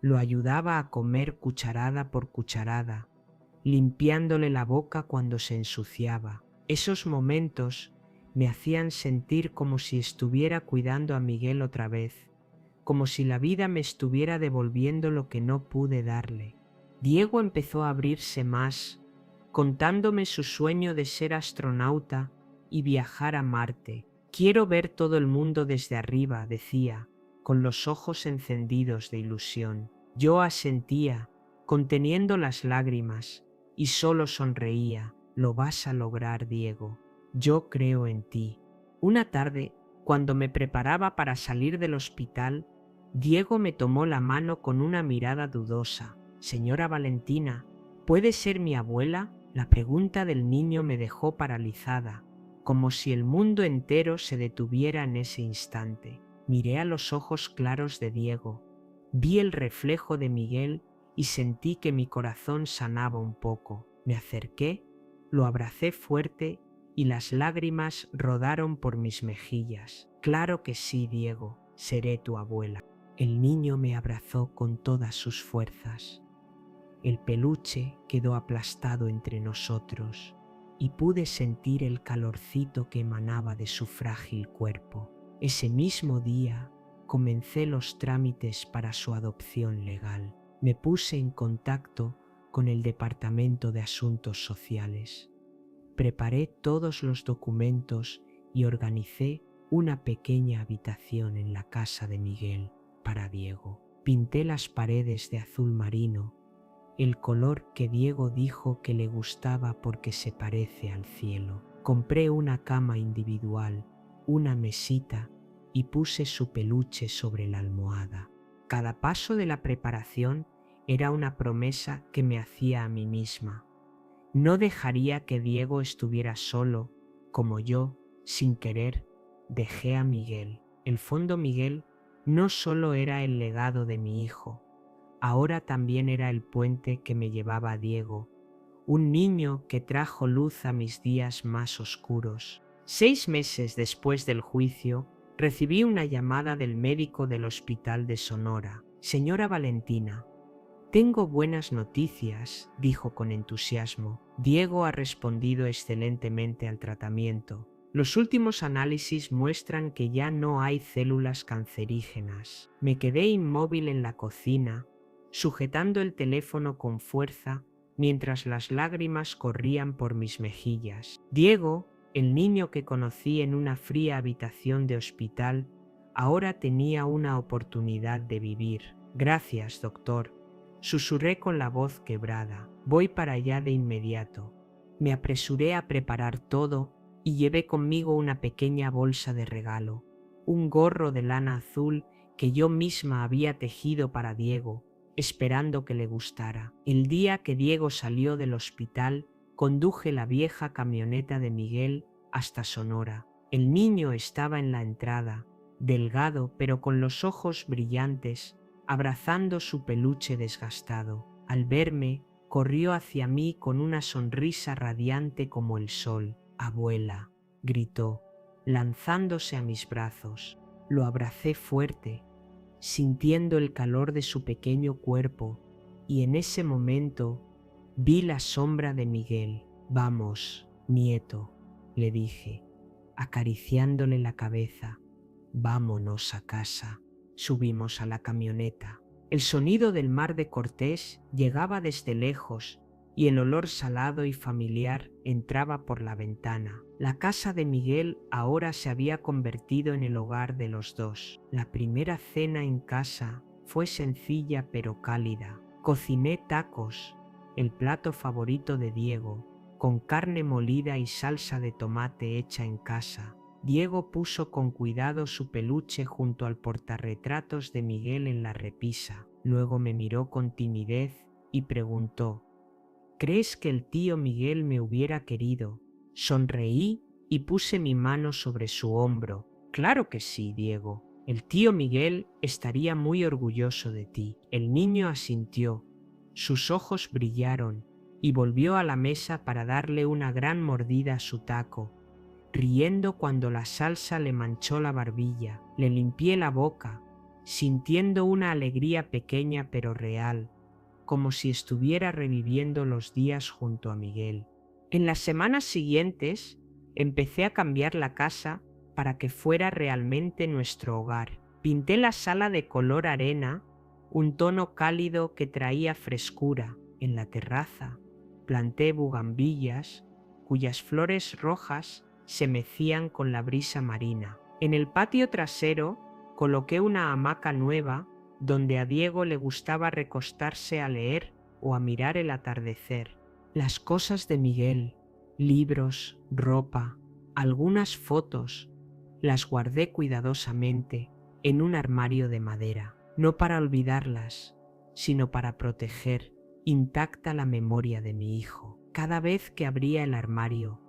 lo ayudaba a comer cucharada por cucharada, limpiándole la boca cuando se ensuciaba. Esos momentos me hacían sentir como si estuviera cuidando a Miguel otra vez, como si la vida me estuviera devolviendo lo que no pude darle. Diego empezó a abrirse más, contándome su sueño de ser astronauta y viajar a Marte. Quiero ver todo el mundo desde arriba, decía, con los ojos encendidos de ilusión. Yo asentía, conteniendo las lágrimas, y solo sonreía. Lo vas a lograr, Diego. Yo creo en ti. Una tarde, cuando me preparaba para salir del hospital, Diego me tomó la mano con una mirada dudosa. Señora Valentina, ¿puede ser mi abuela? La pregunta del niño me dejó paralizada, como si el mundo entero se detuviera en ese instante. Miré a los ojos claros de Diego, vi el reflejo de Miguel y sentí que mi corazón sanaba un poco. Me acerqué, lo abracé fuerte y las lágrimas rodaron por mis mejillas. Claro que sí, Diego, seré tu abuela. El niño me abrazó con todas sus fuerzas. El peluche quedó aplastado entre nosotros y pude sentir el calorcito que emanaba de su frágil cuerpo. Ese mismo día comencé los trámites para su adopción legal. Me puse en contacto con el Departamento de Asuntos Sociales. Preparé todos los documentos y organicé una pequeña habitación en la casa de Miguel para Diego. Pinté las paredes de azul marino, el color que Diego dijo que le gustaba porque se parece al cielo. Compré una cama individual, una mesita y puse su peluche sobre la almohada. Cada paso de la preparación era una promesa que me hacía a mí misma. No dejaría que Diego estuviera solo, como yo, sin querer, dejé a Miguel. El fondo Miguel no solo era el legado de mi hijo, ahora también era el puente que me llevaba a Diego, un niño que trajo luz a mis días más oscuros. 6 meses después del juicio, recibí una llamada del médico del hospital de Sonora. Señora Valentina, tengo buenas noticias, dijo con entusiasmo. Diego ha respondido excelentemente al tratamiento. Los últimos análisis muestran que ya no hay células cancerígenas. Me quedé inmóvil en la cocina, sujetando el teléfono con fuerza mientras las lágrimas corrían por mis mejillas. Diego, el niño que conocí en una fría habitación de hospital, ahora tenía una oportunidad de vivir. Gracias, doctor, susurré con la voz quebrada. Voy para allá de inmediato. Me apresuré a preparar todo y llevé conmigo una pequeña bolsa de regalo, un gorro de lana azul que yo misma había tejido para Diego, esperando que le gustara. El día que Diego salió del hospital, conduje la vieja camioneta de Miguel hasta Sonora. El niño estaba en la entrada, delgado pero con los ojos brillantes, abrazando su peluche desgastado. Al verme, corrió hacia mí con una sonrisa radiante como el sol. «Abuela», gritó, lanzándose a mis brazos. Lo abracé fuerte, sintiendo el calor de su pequeño cuerpo, y en ese momento vi la sombra de Miguel. Vamos, nieto, le dije, acariciándole la cabeza. Vámonos a casa. Subimos a la camioneta. El sonido del mar de Cortés llegaba desde lejos y el olor salado y familiar entraba por la ventana. La casa de Miguel ahora se había convertido en el hogar de los dos. La primera cena en casa fue sencilla pero cálida. Cociné tacos, el plato favorito de Diego, con carne molida y salsa de tomate hecha en casa. Diego puso con cuidado su peluche junto al portarretratos de Miguel en la repisa. Luego me miró con timidez y preguntó: ¿crees que el tío Miguel me hubiera querido? Sonreí y puse mi mano sobre su hombro. Claro que sí, Diego. El tío Miguel estaría muy orgulloso de ti. El niño asintió. Sus ojos brillaron y volvió a la mesa para darle una gran mordida a su taco, riendo cuando la salsa le manchó la barbilla. Le limpié la boca, sintiendo una alegría pequeña pero real, como si estuviera reviviendo los días junto a Miguel. En las semanas siguientes empecé a cambiar la casa para que fuera realmente nuestro hogar. Pinté la sala de color arena, un tono cálido que traía frescura. En la terraza planté bugambillas, cuyas flores rojas se mecían con la brisa marina. En el patio trasero coloqué una hamaca nueva donde a Diego le gustaba recostarse a leer o a mirar el atardecer. Las cosas de Miguel, libros, ropa, algunas fotos, las guardé cuidadosamente en un armario de madera, no para olvidarlas, sino para proteger intacta la memoria de mi hijo. Cada vez que abría el armario,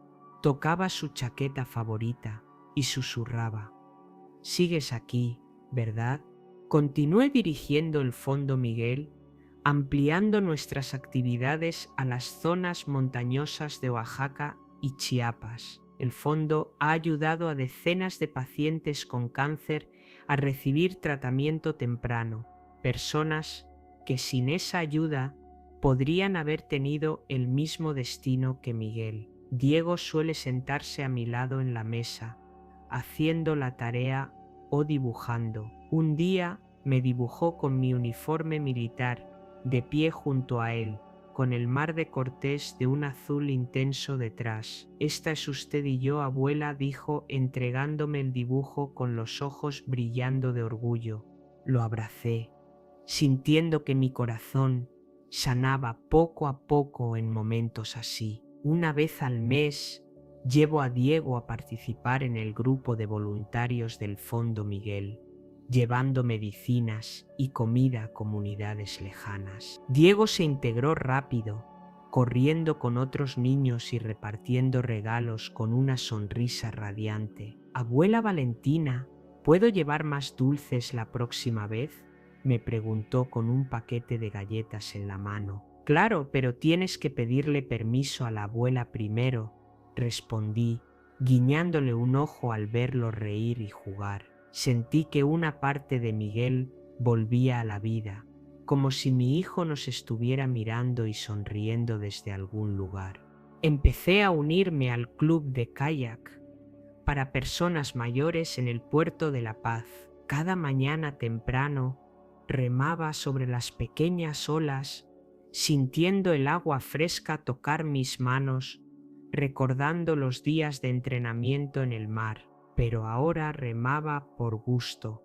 tocaba su chaqueta favorita y susurraba: «Sigues aquí, ¿verdad?». Continué dirigiendo el Fondo Miguel, ampliando nuestras actividades a las zonas montañosas de Oaxaca y Chiapas. El fondo ha ayudado a decenas de pacientes con cáncer a recibir tratamiento temprano, personas que sin esa ayuda podrían haber tenido el mismo destino que Miguel. Diego suele sentarse a mi lado en la mesa, haciendo la tarea o dibujando. Un día me dibujó con mi uniforme militar, de pie junto a él, con el mar de Cortés de un azul intenso detrás. «Esta es usted y yo, abuela», dijo, entregándome el dibujo con los ojos brillando de orgullo. Lo abracé, sintiendo que mi corazón sanaba poco a poco en momentos así. Una vez al mes llevo a Diego a participar en el grupo de voluntarios del Fondo Miguel, llevando medicinas y comida a comunidades lejanas. Diego se integró rápido, corriendo con otros niños y repartiendo regalos con una sonrisa radiante. «Abuela Valentina, ¿puedo llevar más dulces la próxima vez?», me preguntó con un paquete de galletas en la mano. «Claro, pero tienes que pedirle permiso a la abuela primero», respondí, guiñándole un ojo al verlo reír y jugar. Sentí que una parte de Miguel volvía a la vida, como si mi hijo nos estuviera mirando y sonriendo desde algún lugar. Empecé a unirme al club de kayak para personas mayores en el puerto de La Paz. Cada mañana temprano remaba sobre las pequeñas olas, sintiendo el agua fresca tocar mis manos, recordando los días de entrenamiento en el mar. Pero ahora remaba por gusto,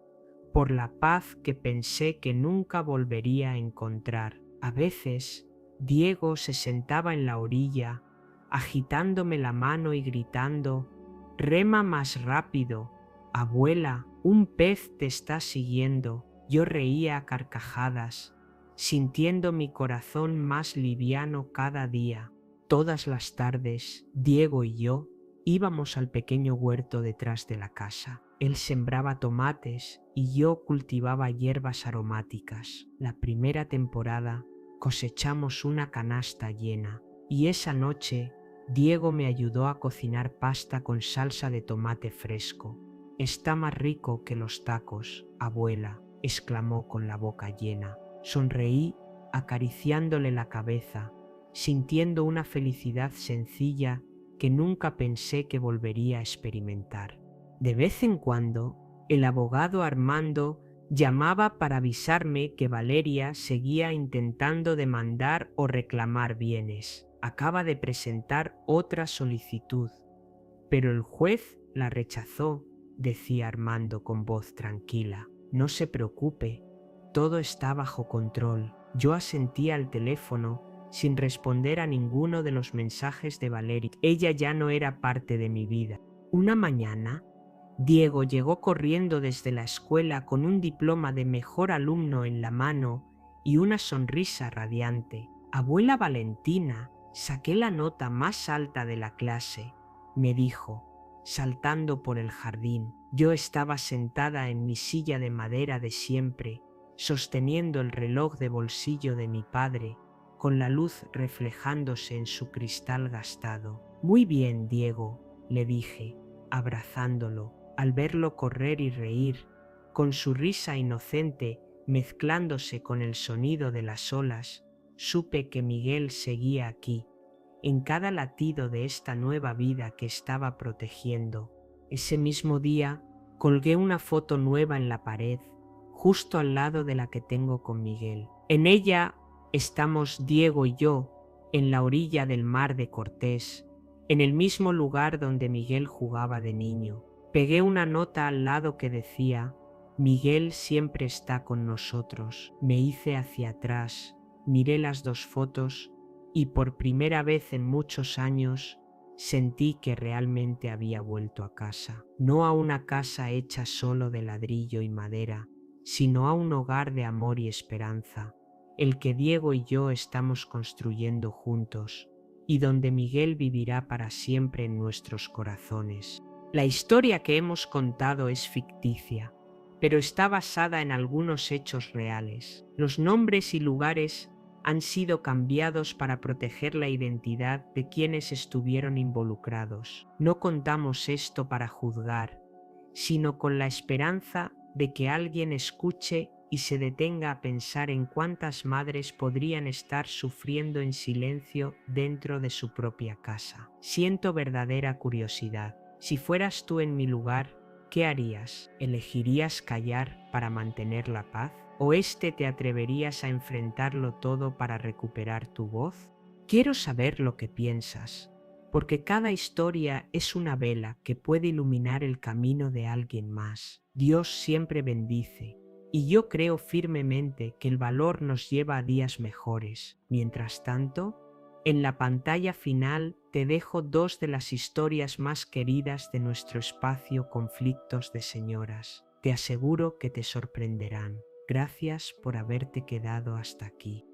por la paz que pensé que nunca volvería a encontrar. A veces, Diego se sentaba en la orilla, agitándome la mano y gritando: «Rema más rápido, abuela, un pez te está siguiendo». Yo reía a carcajadas, sintiendo mi corazón más liviano cada día. Todas las tardes, Diego y yo íbamos al pequeño huerto detrás de la casa. Él sembraba tomates y yo cultivaba hierbas aromáticas. La primera temporada cosechamos una canasta llena y esa noche Diego me ayudó a cocinar pasta con salsa de tomate fresco. «Está más rico que los tacos, abuela», exclamó con la boca llena. Sonreí acariciándole la cabeza, sintiendo una felicidad sencilla que nunca pensé que volvería a experimentar. De vez en cuando, el abogado Armando llamaba para avisarme que Valeria seguía intentando demandar o reclamar bienes. Acaba de presentar otra solicitud, pero el juez la rechazó, decía Armando con voz tranquila. No se preocupe, todo está bajo control. Yo asentía al teléfono sin responder a ninguno de los mensajes de Valeria. Ella ya no era parte de mi vida. Una mañana, Diego llegó corriendo desde la escuela con un diploma de mejor alumno en la mano y una sonrisa radiante. Abuela Valentina, saqué la nota más alta de la clase, me dijo, saltando por el jardín. Yo estaba sentada en mi silla de madera de siempre, sosteniendo el reloj de bolsillo de mi padre, con la luz reflejándose en su cristal gastado. Muy bien, Diego, le dije, abrazándolo, al verlo correr y reír, con su risa inocente mezclándose con el sonido de las olas. Supe que Miguel seguía aquí, en cada latido de esta nueva vida que estaba protegiendo. Ese mismo día colgué una foto nueva en la pared, justo al lado de la que tengo con Miguel. En ella estamos Diego y yo, en la orilla del mar de Cortés, en el mismo lugar donde Miguel jugaba de niño. Pegué una nota al lado que decía: Miguel siempre está con nosotros. Me hice hacia atrás, miré las dos fotos y por primera vez en muchos años sentí que realmente había vuelto a casa. No a una casa hecha solo de ladrillo y madera, sino a un hogar de amor y esperanza, el que Diego y yo estamos construyendo juntos y donde Miguel vivirá para siempre en nuestros corazones. La historia que hemos contado es ficticia, pero está basada en algunos hechos reales. Los nombres y lugares han sido cambiados para proteger la identidad de quienes estuvieron involucrados. No contamos esto para juzgar, sino con la esperanza de que alguien escuche y se detenga a pensar en cuántas madres podrían estar sufriendo en silencio dentro de su propia casa. Siento verdadera curiosidad. Si fueras tú en mi lugar, ¿qué harías? ¿Elegirías callar para mantener la paz? ¿O te atreverías a enfrentarlo todo para recuperar tu voz? Quiero saber lo que piensas, porque cada historia es una vela que puede iluminar el camino de alguien más. Dios siempre bendice, y yo creo firmemente que el valor nos lleva a días mejores. Mientras tanto, en la pantalla final te dejo dos de las historias más queridas de nuestro espacio Conflictos de Señoras. Te aseguro que te sorprenderán. Gracias por haberte quedado hasta aquí.